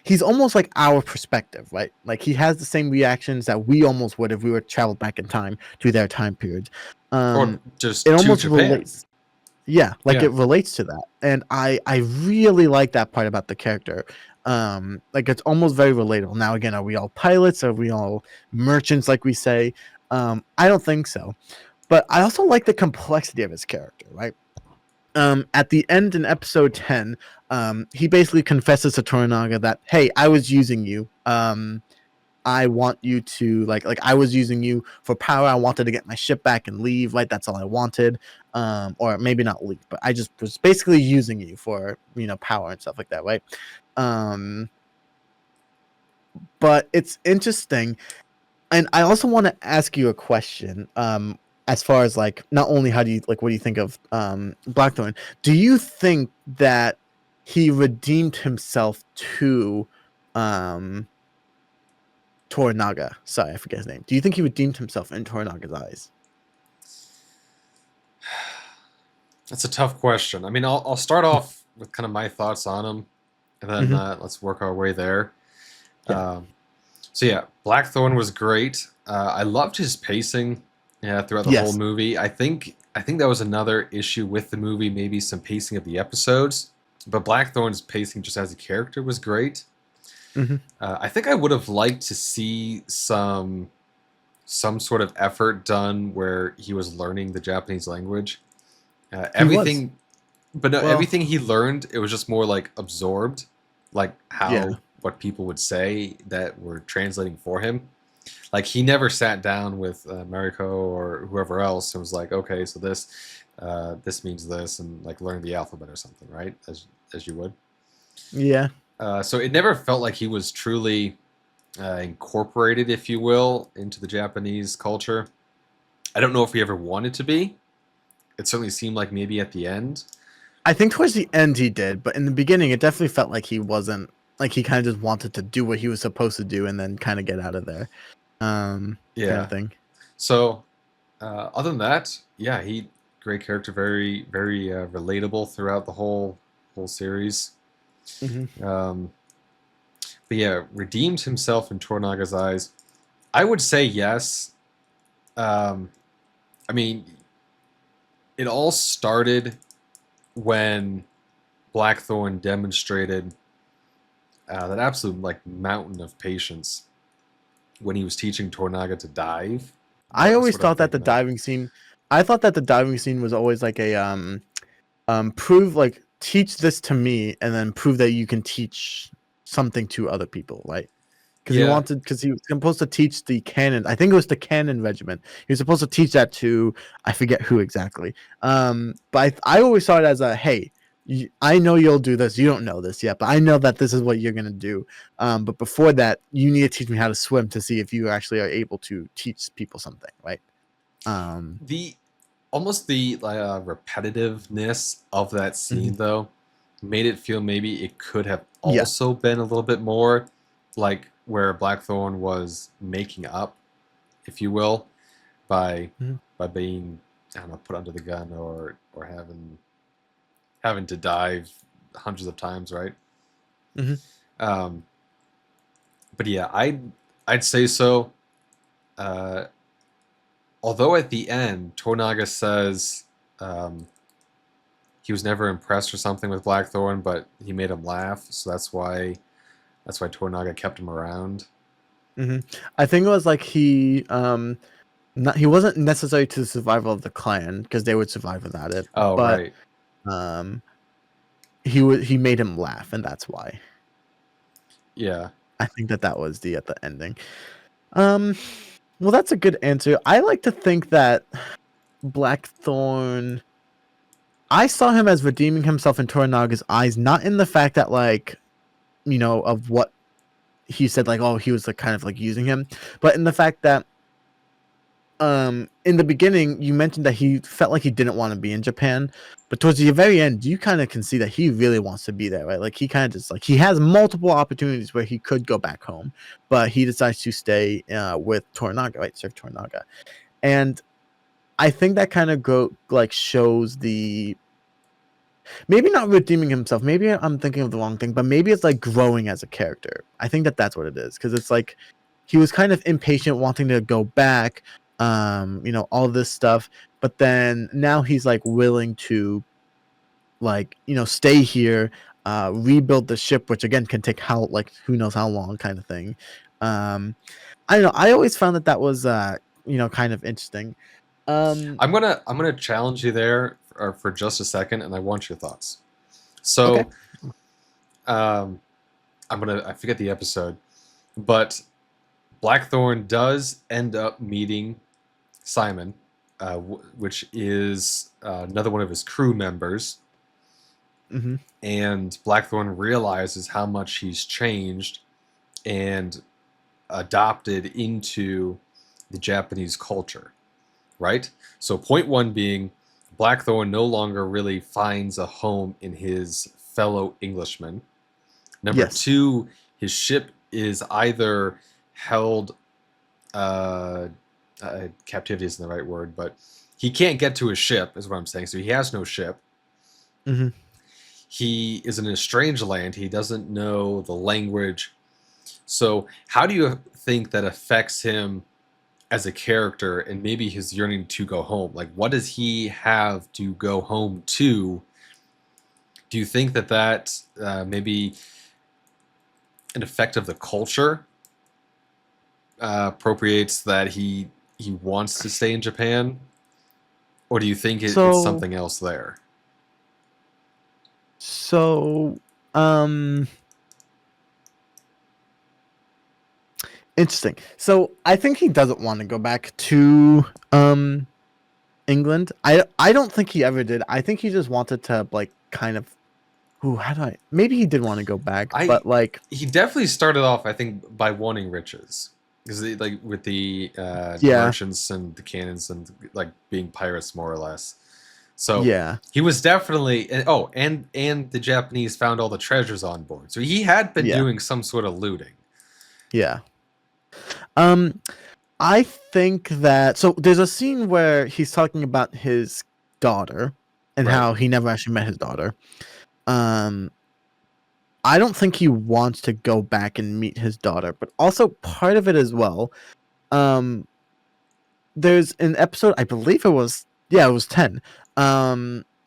he's almost like our perspective, right? Like he has the same reactions that we almost would if we were traveled back in time to their time period. or It just to almost Japan. relates. Yeah, like Yeah, it relates to that. And I really like that part about the character. Like it's almost very relatable. Now again, are we all pilots? Are we all merchants like we say? I don't think so. But I also like the complexity of his character, right? At the end in episode 10, he basically confesses to Toranaga that, hey, I was using you. I want you to like I was using you for power. I wanted to get my ship back and leave, right? That's all I wanted. Or maybe not leave, but I just was basically using you for, power and stuff like that, right? Um, but it's interesting. And I also want to ask you a question. As far as like not only how do you like what do you think of Blackthorn? Do you think that he redeemed himself to um Toranaga? Sorry, I forget his name. Do you think he redeemed himself in Toranaga's eyes? that's a tough question. I mean, I'll start off with kind of my thoughts on him, and then Hmm. let's work our way there. Yeah. Um, so yeah, Blackthorn was great. I loved his pacing, yeah, throughout the whole Yes. movie. I think that was another issue with the movie, maybe some pacing of the episodes. But Blackthorn's pacing just as a character was great. Hmm. I think I would have liked to see some sort of effort done where he was learning the Japanese language. He was. Everything, but no, Well, everything he learned, it was just more like absorbed, like yeah. how what people would say that were translating for him. Like he never sat down with Mariko or whoever else and was like, okay, so this means this, and like learn the alphabet or something, right? As you would. Yeah. So it never felt like he was truly incorporated, if you will, into the Japanese culture. I don't know if he ever wanted to be. It certainly seemed like maybe at the end. I think towards the end he did, but in the beginning it definitely felt like he wasn't. Like he kind of just wanted to do what he was supposed to do and then kind of get out of there, kind of Yeah. thing. So other than that, yeah, he great character, very very relatable throughout the whole series. Hmm. Um, but yeah, redeemed himself in Tornaga's eyes. I would say yes. Um, I mean, it all started when Blackthorn demonstrated that absolute like mountain of patience when he was teaching Tornaga to dive. I That was always sort of thought that thing the that. diving scene. I thought that the diving scene was always like a prove like teach this to me and then prove that you can teach something to other people, right? Yeah, Because he was supposed to teach the cannon. I think it was the cannon regiment. He was supposed to teach that to I forget who exactly. But I always saw it as a hey, I know you'll do this. You don't know this yet, but I know that this is what you're gonna do. But before that, you need to teach me how to swim to see if you actually are able to teach people something, right? Um, the almost the repetitiveness of that mhm. scene though made it feel maybe it could have Yeah. also been a little bit more like where Blackthorn was making up, if you will, by Mhm. by being, I don't know, put under the gun or having to dive hundreds of times, right? Mhm. Um, but yeah, I'd say so. Uh, although at the end, Tornaga says um, he was never impressed or something with Blackthorn, but he made him laugh, so that's why Tornaga kept him around. Mhm. I think it was like he wasn't necessary to the survival of the clan because they would survive without it, Oh, but right. um he made him laugh and that's why. Yeah. I think that was the at the ending. Um well that's a good answer. I like to think that Blackthorn I saw him as redeeming himself in Toranaga's eyes, not in the fact that like, of what he said like oh he was like kind of like using him, but in the fact that in the beginning you mentioned that he felt like he didn't want to be in Japan, but towards the very end you kind of can see that he really wants to be there, right? Like he kind of just like he has multiple opportunities where he could go back home, but he decides to stay with Toranaga, right? Serve Toranaga. And I think that kind of go like shows the maybe not redeeming himself, maybe I'm thinking of the wrong thing, but maybe it's like growing as a character. I think that's what it is because it's like he was kind of impatient wanting to go back, all this stuff, but then now he's like willing to like stay here, rebuild the ship, which again can take how like who knows how long kind of thing. um I don't know, I always found that was kind of interesting. um I'm gonna challenge you there for just a second, and I want your thoughts. okay. So, um, I forget the episode, but Blackthorn does end up meeting Simon, which is another one of his crew members, Hmm. and Blackthorn realizes how much he's changed and adopted into the Japanese culture, right? So, point one being Blackthorn no longer really finds a home in his fellow Englishmen. Number Yes. two, his ship is either held, uh, captivity isn't the right word, but he can't get to his ship, is what I'm saying. So he has no ship. Hmm. He is in a strange land. He doesn't know the language. So how do you think that affects him as a character and maybe his yearning to go home? Like, what does he have to go home to? Do you think that maybe an effect of the culture appropriates that he wants to stay in Japan, or do you think it's So something else there? so um interesting. So I think he doesn't want to go back to England. I don't think he ever did. I think he just wanted to like kind of ooh, how do I maybe he did want to go back, I but like He definitely started off, I think, by wanting riches. Because like with the yeah, merchants and the cannons and like being pirates more or less. So yeah, he was definitely and the Japanese found all the treasures on board. So he had been yeah, doing some sort of looting. yeah. Um I think that so there's a scene where he's talking about his daughter and Right. how he never actually met his daughter. Um I don't think he wants to go back and meet his daughter, but also part of it as well. Um there's an episode, I believe it was yeah, it was 10.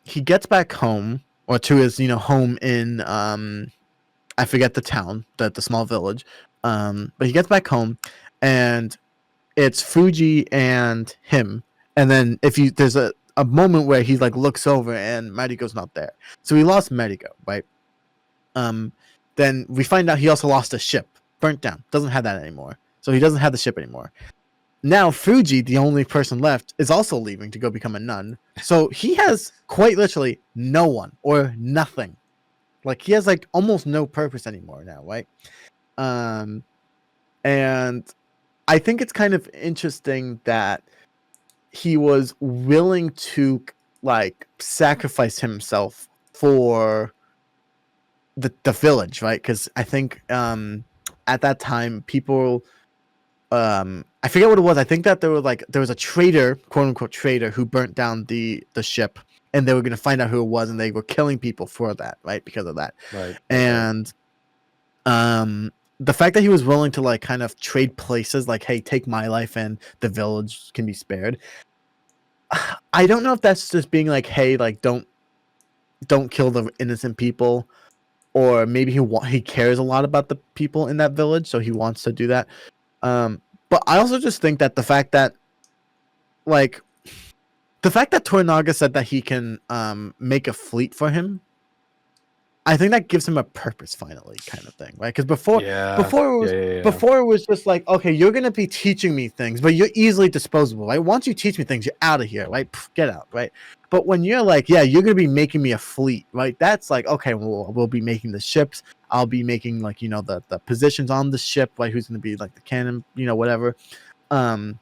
He gets back home or to his, home in I forget the town, the small village. But he gets back home and it's Fuji and him. And then if you there's a moment where he like looks over and Mariko's not there. So he lost Mariko, right? Um then we find out he also lost a ship, burnt down. Doesn't have that anymore. So he doesn't have the ship anymore. Now Fuji, the only person left, is also leaving to go become a nun. So he has quite literally no one or nothing. Like he has like almost no purpose anymore now, right? Um and I think it's kind of interesting that he was willing to like sacrifice himself for the village, right? Because I think at that time people I forget what it was. I think that there was a traitor, quote unquote traitor, who burnt down the ship, and they were gonna find out who it was, and they were killing people for that, right? Because of that, Right. Okay. and the fact that he was willing to like kind of trade places, like, hey, take my life and the village can be spared. I don't know if that's just being like, hey, like don't kill the innocent people, or maybe he cares a lot about the people in that village, so he wants to do that. Um, but I also just think that like the fact that Toranaga said that he can make a fleet for him, I think that gives him a purpose finally, kind of thing, right? Because Yeah. before it Yeah. was Yeah. Yeah. before it was just like, okay, you're gonna be teaching me things, but you're easily disposable, right? Once you teach me things, you're out of here, right? Pff, get out, right? But when you're like, yeah, you're gonna be making me a fleet, right? That's like, okay, well, we'll be making the ships. I'll be making like the positions on the ship, like who's gonna be like the cannon, whatever. Um,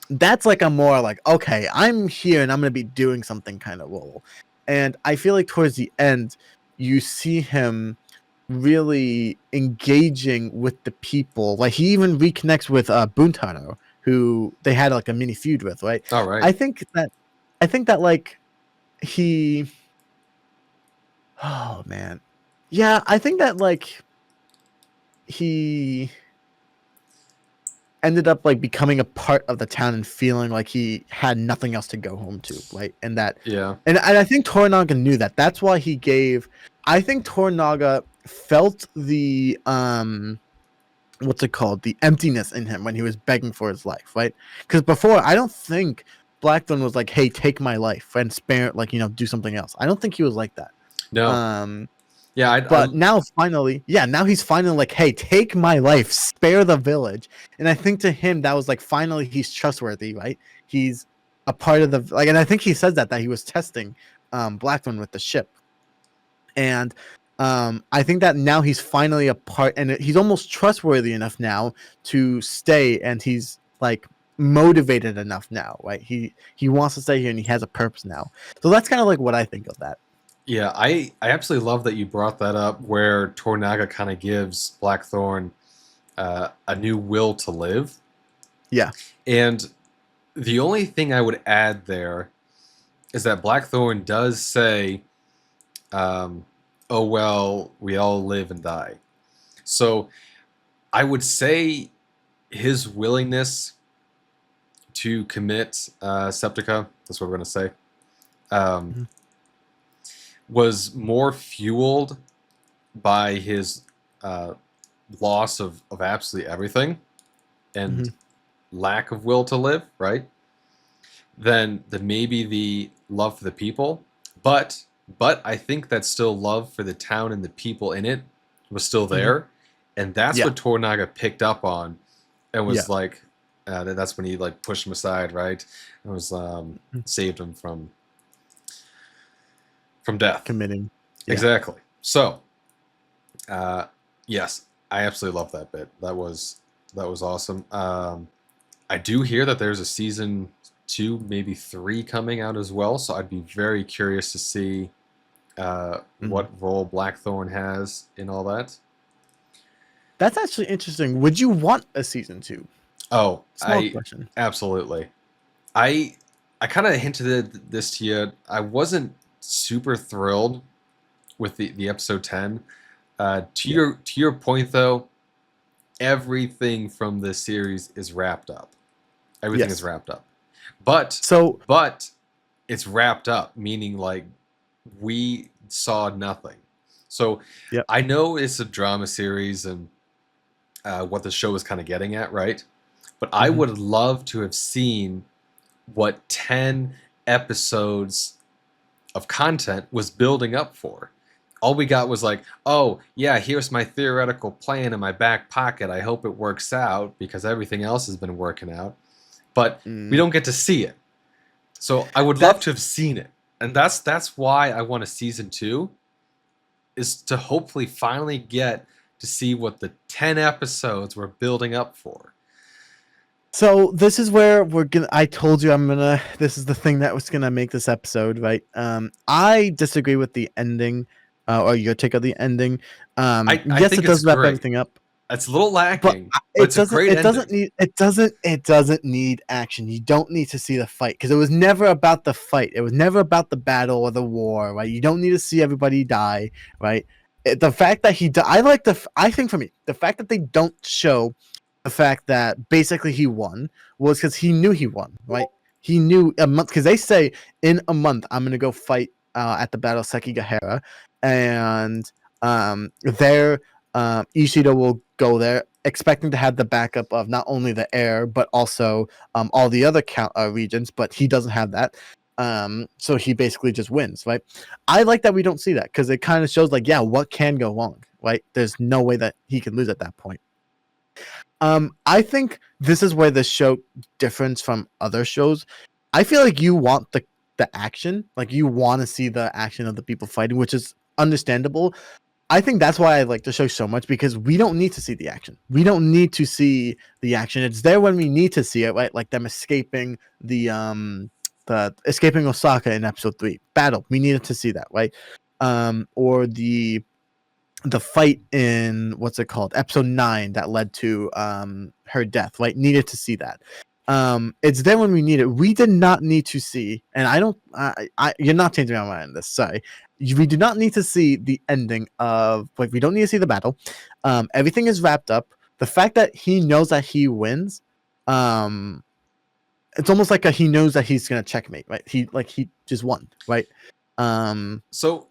that's like a more like, okay, I'm here and I'm gonna be doing something kind of role. And I feel like towards the end, you see him really engaging with the people. Like he even reconnects with Buntaro, who they had like a mini feud with, right? All right. I think that I think that like he oh man. Yeah, I think that like he ended up like becoming a part of the town and feeling like he had nothing else to go home to, right? And that, Yeah. and I think Toranaga knew that. That's why he gave. I think Toranaga felt the what's it called, the emptiness in him when he was begging for his life, right? Because before, I don't think Blackthorn was like, "Hey, take my life and spare, like do something else." I don't think he was like that. No. Um, Yeah. but now finally, yeah, now he's finally like, hey, take my life, spare the village. And I think to him that was like finally he's trustworthy, right? He's a part of the like, and I think he says that he was testing Blackthorn with the ship. And I think that now he's finally a part and he's almost trustworthy enough now to stay, and he's like motivated enough now, right? He wants to stay here and he has a purpose now. So that's kind of like what I think of that. Yeah, I absolutely love that you brought that up, where Tornaga kind of gives Blackthorn a new will to live. Yeah. And the only thing I would add there is that Blackthorn does say, um, "Oh well, we all live and die." So I would say his willingness to commit Septica, that's what we're going to say, um, Mhm. was more fueled by his uh, loss of absolutely everything and Mhm. lack of will to live, right? Than maybe the love for the people. But I think that still love for the town and the people in it was still Mhm. there, and that's Yeah. what Tornaga picked up on and Yeah. was like, that's when he like pushed him aside, right? And was Mhm. saved him from death. Committing. Yeah. Exactly. So, uh, yes, I absolutely love that bit. That was awesome. I do hear that there's a season 2, maybe 3 coming out as well. So I'd be very curious to see Mhm. what role Blackthorn has in all that. That's actually interesting. Would you want a season 2? Oh, Small I question. absolutely. I I kind of hinted this to you. I wasn't super thrilled with the episode 10. To Yeah. your point though, everything from this series is wrapped up. Everything is Yes. wrapped up. But So, but it's wrapped up, meaning like we saw nothing. So yep. I know it's a drama series and what the show is kind of getting at, right? But I Mhm. would love to have seen what 10 episodes of content was building up for. All we got was like, oh, yeah, here's my theoretical plan in my back pocket. I hope it works out because everything else has been working out. But we Mm. don't get to see it. So I would love to That's have seen it. And that's why I want a season 2 is to hopefully finally get to see what the 10 episodes we're building up for. so this is where we're gonna I told you I'm gonna this is the thing that was gonna make this episode, right? I disagree with the ending, or your take of the ending. I Yes, think it it's does wrap great. everything up. It's a little But lacking, but it it's a doesn't great it ending. doesn't need it doesn't need action. You don't need to see the fight because it was never about the fight. It was never about the battle or the war, right? You don't need to see everybody die, right? The fact that I think for me, the fact that they don't show the fact that basically he won was because he knew he won, right? He knew a month because they say in a month I'm gonna go fight at the Battle of Sekigahara, and there Ishido will go there expecting to have the backup of not only the air but also all the other regions, but he doesn't have that. So he basically just wins, right? I like that we don't see that because it kind of shows like, yeah, what can go wrong, right? There's no way that he can lose at that point. I think this is where the show differs from other shows. I feel like you want the action, like you want to see the action of the people fighting, which is understandable. I think that's why I like the show so much because we don't need to see the action. We don't need to see the action. It's there when we need to see it, right? Like them escaping the escaping Osaka in episode 3. Battle. We needed to see that, right? Or the fight in what's it called, episode 9, that led to her death, right? Needed to see that. It's there when we need it. We did not need to see, and I don't you're not changing my mind on this, sorry. We do not need to see the ending of, like, we don't need to see the battle. Everything is wrapped up. The fact that he knows that he wins, um it's almost like he knows that he's gonna checkmate, right? He just won, right? um So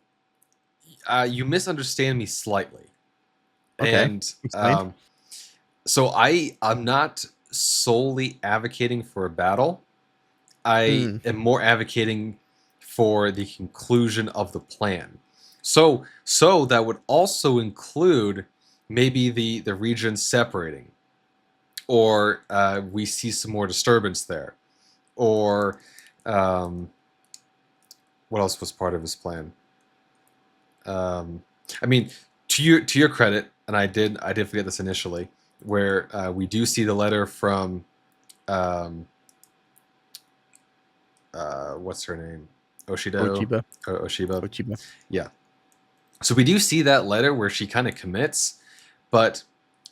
you misunderstand me slightly. okay, And explain. so I'm not solely advocating for a battle. I Mm, am more advocating for the conclusion of the plan. So that would also include maybe the region separating, or we see some more disturbance there, or um, what else was part of his plan? Um, I mean, to your credit, and I did forget this initially, where we do see the letter from um, what's her name, Oshido, Ochiba. Oshiba. Ochiba. Yeah. So we do see that letter where she kind of commits, but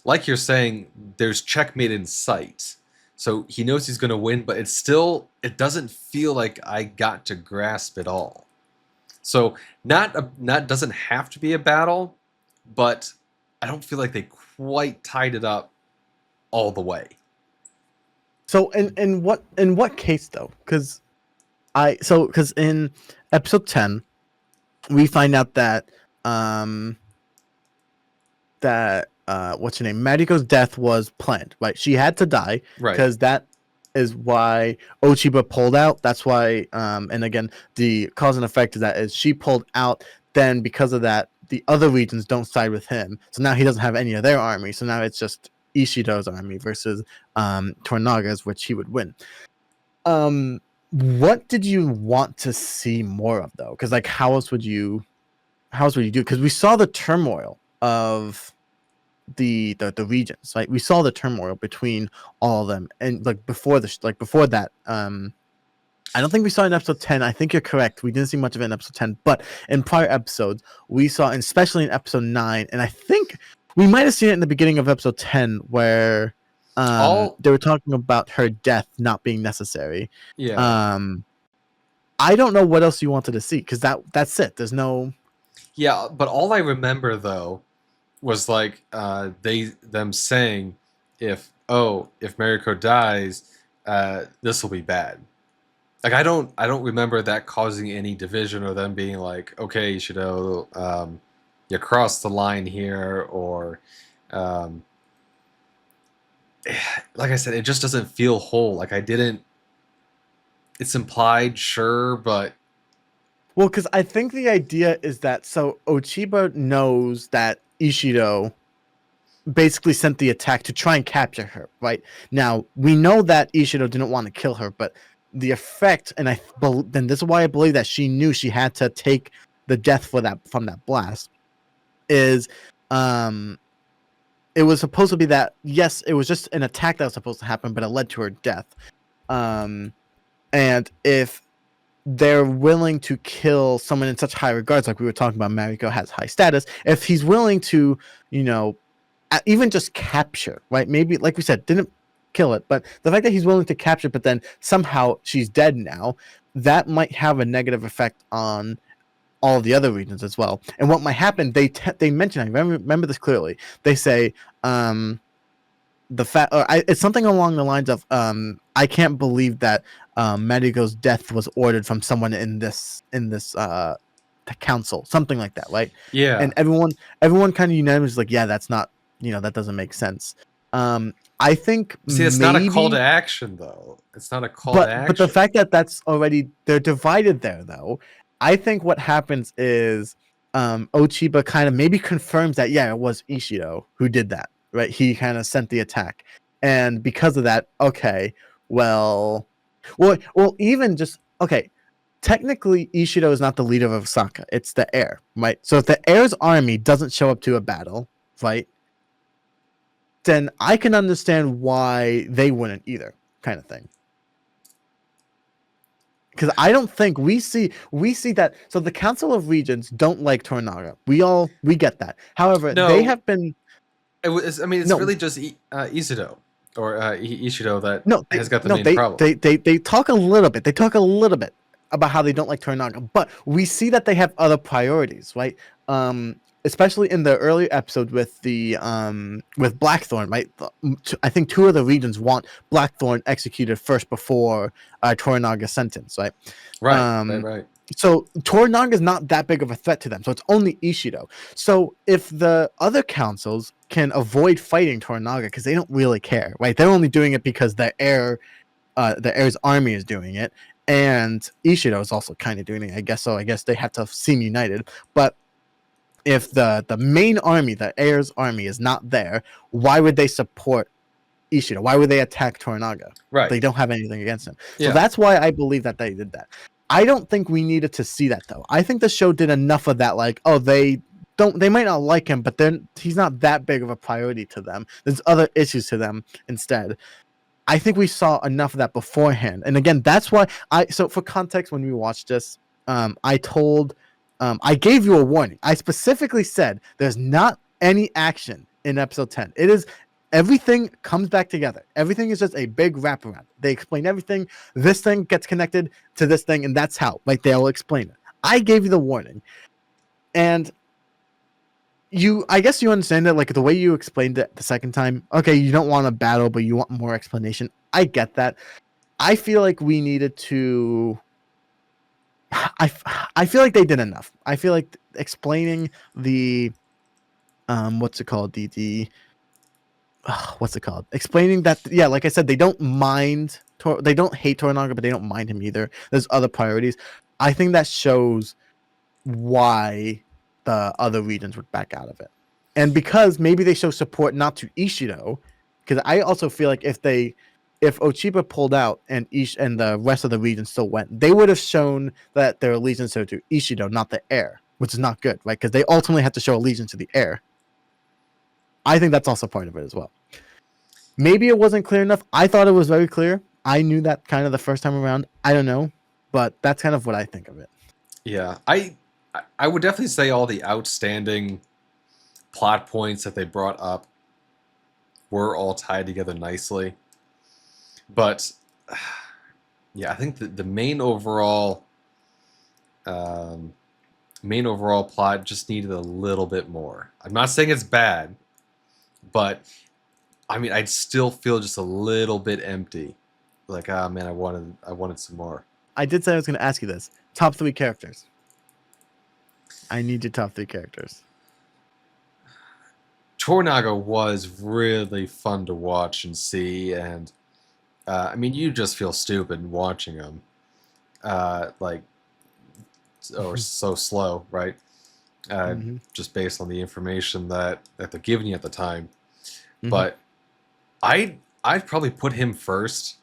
like you're saying, there's checkmate in sight. So he knows he's going to win, but it doesn't feel like I got to grasp it all. So not doesn't have to be a battle, but I don't feel like they quite tied it up all the way. So in what case though? Because in episode 10 we find out that what's her name? Mariko's death was planned, right? She had to die Right. because that is why Ochiba pulled out. That's why and again the cause and effect of that is she pulled out, then because of that the other regions don't side with him. So now he doesn't have any of their army. So now it's just Ishido's army versus Tornaga's, which he would win. What did you want to see more of though? Because like how else would you do? Because we saw the turmoil of the regions, right? We saw the turmoil between all of them, and like before that, I don't think we saw it in episode 10. I think you're correct. We didn't see much of it in episode 10, but in prior episodes, we saw, and especially in episode 9, and I think we might have seen it in the beginning of episode 10 where they were talking about her death not being necessary. Yeah. I don't know what else you wanted to see because that's it. There's no. Yeah, but all I remember though was like them saying if Mariko dies, this will be bad. Like I don't remember that causing any division or them being like, okay, Ishido, you crossed the line here, or like I said, it just doesn't feel whole. Like I didn't. It's implied, sure, but Well, because I think the idea is that so Ochiba knows that Ishido basically sent the attack to try and capture her. Right now, we know that Ishido didn't want to kill her, but the effect, and then this is why I believe that she knew she had to take the death from that blast. Is it was supposed to be that yes, it was just an attack that was supposed to happen, but it led to her death. And if they're willing to kill someone in such high regards, like we were talking about, Mariko has high status. If he's willing to, even just capture, right? Maybe, like we said, didn't kill it, but the fact that he's willing to capture, but then somehow she's dead now, that might have a negative effect on all the other regions as well. And what might happen, they mention, I remember this clearly. They say, it's something along the lines of, I can't believe that Mariko's death was ordered from someone in this the council, something like that, right? yeah. And everyone kind of unanimously like, yeah, that's not, that doesn't make sense. I think See, it's not a call to action though. It's not a call to action. But the fact that that's already, they're divided there though, I think what happens is Ochiba kind of maybe confirms that, yeah, it was Ishido who did that, right? He kind of sent the attack. And because of that, okay, well, even just, okay, technically Ishido is not the leader of Osaka. It's the heir, right? So if the heir's army doesn't show up to a battle, right, then I can understand why they wouldn't either, kind of thing. Because I don't think we see that. So the Council of Regions don't like Toranaga. We get that. However, they have been. It's really just Ishido or Ishido that has got the main problem. They talk a little bit. They talk a little bit about how they don't like Toranaga, but we see that they have other priorities, right? Especially in the early episode with the with Blackthorn, right? I think 2 of the regions want Blackthorn executed first before Toranaga's sentence, right? Right. So Toranaga is not that big of a threat to them, so it's only Ishido. So if the other councils can avoid fighting Toranaga because they don't really care, right? They're only doing it because the heir's army is doing it, and Ishido is also kind of doing it, I guess. So I guess they have to seem united, but if the main army, the heir's army, is not there, why would they support Ishido? Why would they attack Toranaga? Right. They don't have anything against him. So that's why I believe that they did that. I don't think we needed to see that though. I think the show did enough of that, like, oh, they might not like him, but then he's not that big of a priority to them. There's other issues to them instead. I think we saw enough of that beforehand. And again, that's why so for context, when we watched this, I gave you a warning. I specifically said there's not any action in episode 10. It is everything comes back together. Everything is just a big wraparound. They explain everything. This thing gets connected to this thing, and that's how. Like, they'll explain it. I gave you the warning. And I guess you understand it, like the way you explained it the second time. Okay, you don't want a battle, but you want more explanation. I get that. I feel like we needed to. I feel like they did enough. I feel like explaining the what's it called, the what's it called, explaining that, yeah, like I said, they don't mind they don't hate Toranaga, but they don't mind him either. There's other priorities. I think that shows why the other regions would back out of it, and because maybe they show support not to Ishido, because I also feel like if Ochiba pulled out and and the rest of the region still went, they would have shown that their allegiance are to Ishido, not the heir, which is not good, right? Because they ultimately had to show allegiance to the heir. I think that's also part of it as well. Maybe it wasn't clear enough. I thought it was very clear. I knew that kind of the first time around. I don't know, but that's kind of what I think of it. Yeah, I would definitely say all the outstanding plot points that they brought up were all tied together nicely. But yeah, I think the main overall plot just needed a little bit more. I'm not saying it's bad, but I mean, I'd still feel just a little bit empty. Like, ah, man, I wanted some more. I did say I was going to ask you this. Top 3 characters. I need your top 3 characters. Tornaga was really fun to watch and see, and I mean, you just feel stupid watching him, like, or so slow, right? Just based on the information that they're giving you at the time. But I'd probably put him first.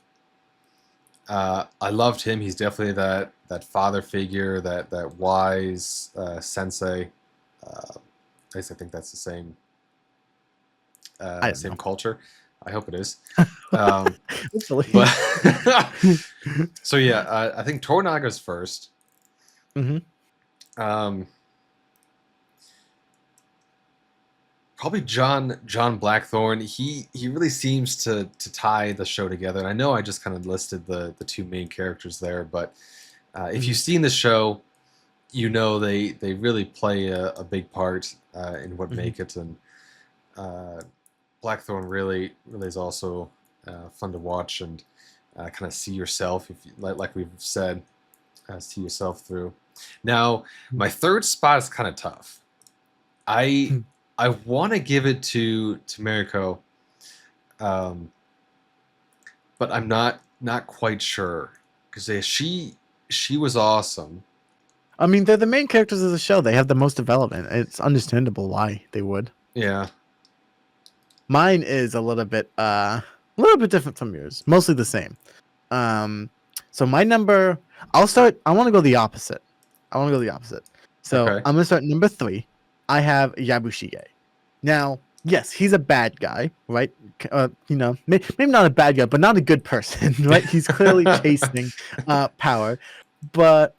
I loved him. He's definitely that father figure, that wise sensei. At least I think that's the same same culture. I hope it is. But so yeah, I think Tornaga's first. Probably John Blackthorne. He really seems to tie the show together. And I know I just kind of listed the 2 main characters there, but if you've seen the show, you know they really play a big part in what make it. And Blackthorne really is also fun to watch and kind of see yourself, if you, like we've said, see yourself through. Now, my third spot is kind of tough. I want to give it to Mariko, but I'm not quite sure because she was awesome. I mean, they're the main characters of the show. They have the most development. It's understandable why they would. Yeah. Mine is a little bit different from yours. Mostly the same. So my number, I want to go the opposite. So Okay. I'm going to start number 3. I have Yabushige. Now, yes, he's a bad guy, right? Maybe not a bad guy, but not a good person, right? He's clearly chasing power, but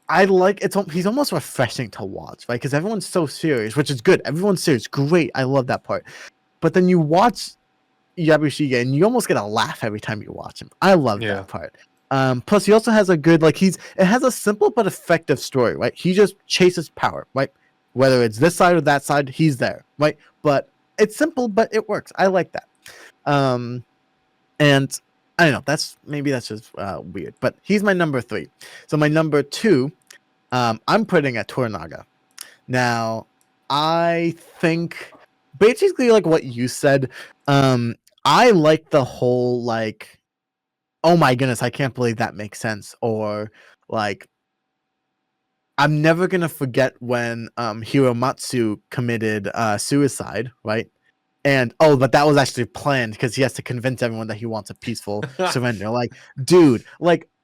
I like he's almost refreshing to watch, right? Because everyone's so serious, which is good. Everyone's serious, great. I love that part. But then you watch Yabushige, and you almost get a laugh every time you watch him. I love that part. Plus, he also has a good it has a simple but effective story, right? He just chases power, right? Whether it's this side or that side, he's there, right? But it's simple, but it works. I like that. And I don't know. That's just weird, but he's my number 3. So my number 2, I'm putting at Toranaga. Now, I think basically like what you said. I like the whole oh my goodness, I can't believe that makes sense, or like, I'm never gonna forget when Hiromatsu committed suicide, right? And but that was actually planned because he has to convince everyone that he wants a peaceful surrender. Like, dude,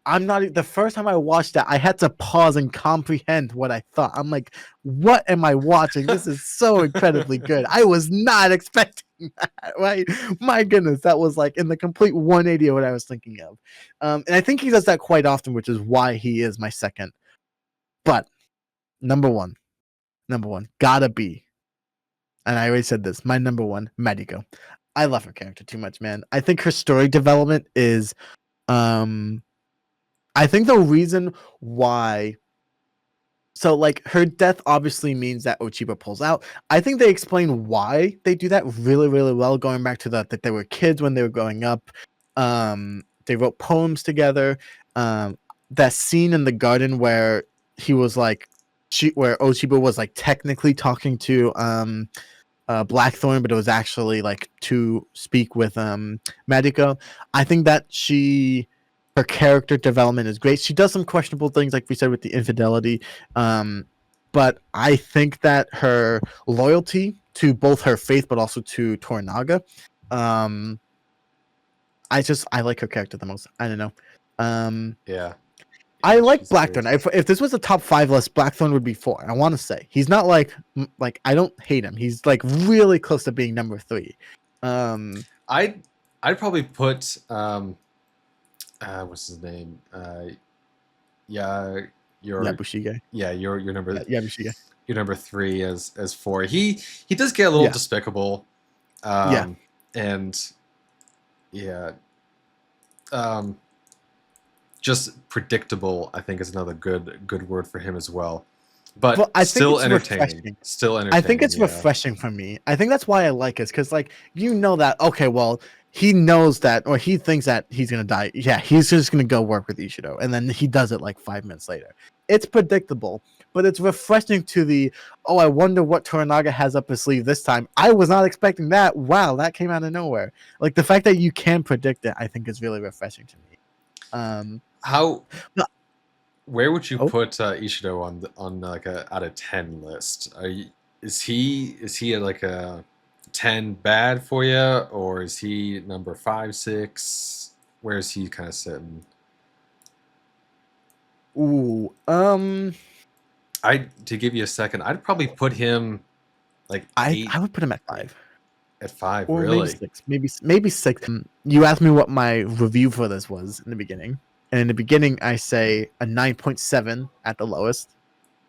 I'm not the first time I watched that, I had to pause and comprehend what I thought. I'm like, what am I watching? This is so incredibly good. I was not expecting that, right? My goodness, that was like in the complete 180 of what I was thinking of. And I think he does that quite often, which is why he is my second. But number one, gotta be, and I already said this, my number 1, Mariko. I love her character too much, man. I think her story development is, I think the reason why So like her death obviously means that Ochiba pulls out. I think they explain why they do that really, really well, going back to that they were kids when they were growing up. They wrote poems together. That scene in the garden where he was like where Ochiba was like technically talking to Blackthorn, but it was actually like to speak with Madiko. I think that her character development is great. She does some questionable things, like we said, with the infidelity. But I think that her loyalty to both her faith, but also to Toranaga, I like her character the most. I don't know. Yeah. I like She's Blackthorn. great. If this was a top 5 list, Blackthorn would be 4. I want to say he's not like I don't hate him. He's like really close to being number 3. I'd probably put what's his name? Yeah, Yabushige. your number Yabushige. your number 3 as 4. He does get a little despicable. And yeah. Just predictable, I think, is another good word for him as well. But I think still it's entertaining. refreshing. Still entertaining. I think it's refreshing for me. I think that's why I like it, because like that okay, well, he knows that, or he thinks that he's gonna die. Yeah, he's just gonna go work with Ishido, and then he does it like 5 minutes later. It's predictable, but it's refreshing to the I wonder what Toranaga has up his sleeve this time. I was not expecting that. Wow, that came out of nowhere. Like the fact that you can predict it, I think is really refreshing to me. Where would you put Ishido on like a out of 10 list? Is he like a 10 bad for you, or is he number 5, 6? Where is he kind of sitting? Ooh, to give you a second, I'd probably put him like 8. I would put him at 5. At 5, or really? maybe 6. Maybe 6. You asked me what my review for this was in the beginning, and in the beginning I say a 9.7 at the lowest.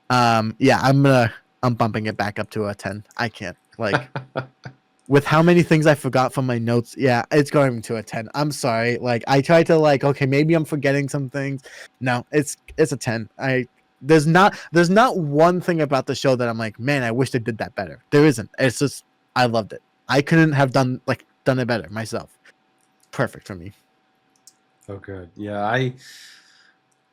Yeah, I'm bumping it back up to a 10. I can't, like with how many things I forgot from my notes. Yeah, it's going to a 10. I'm sorry. Like I tried to okay, maybe I'm forgetting some things. No, it's a 10. There's not one thing about the show that I'm like, man, I wish they did that better. There isn't. It's just I loved it. I couldn't have done it better myself. Perfect for me. Oh, good. Yeah, I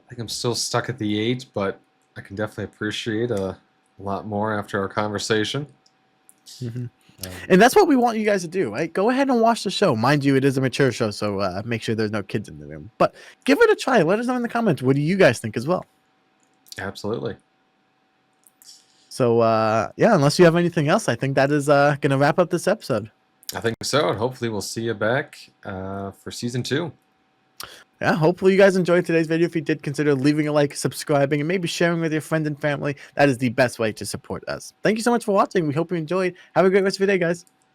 think I'm still stuck at the 8, but I can definitely appreciate a lot more after our conversation. Mm-hmm. And that's what we want you guys to do, right? Go ahead and watch the show. Mind you, it is a mature show, so make sure there's no kids in the room. But give it a try. Let us know in the comments. What do you guys think as well? Absolutely. So, yeah, unless you have anything else, I think that is going to wrap up this episode. I think so, and hopefully we'll see you back for Season 2. Yeah, hopefully you guys enjoyed today's video. If you did, consider leaving a like, subscribing, and maybe sharing with your friends and family. That is the best way to support us. Thank you so much for watching. We hope you enjoyed. Have a great rest of your day, guys.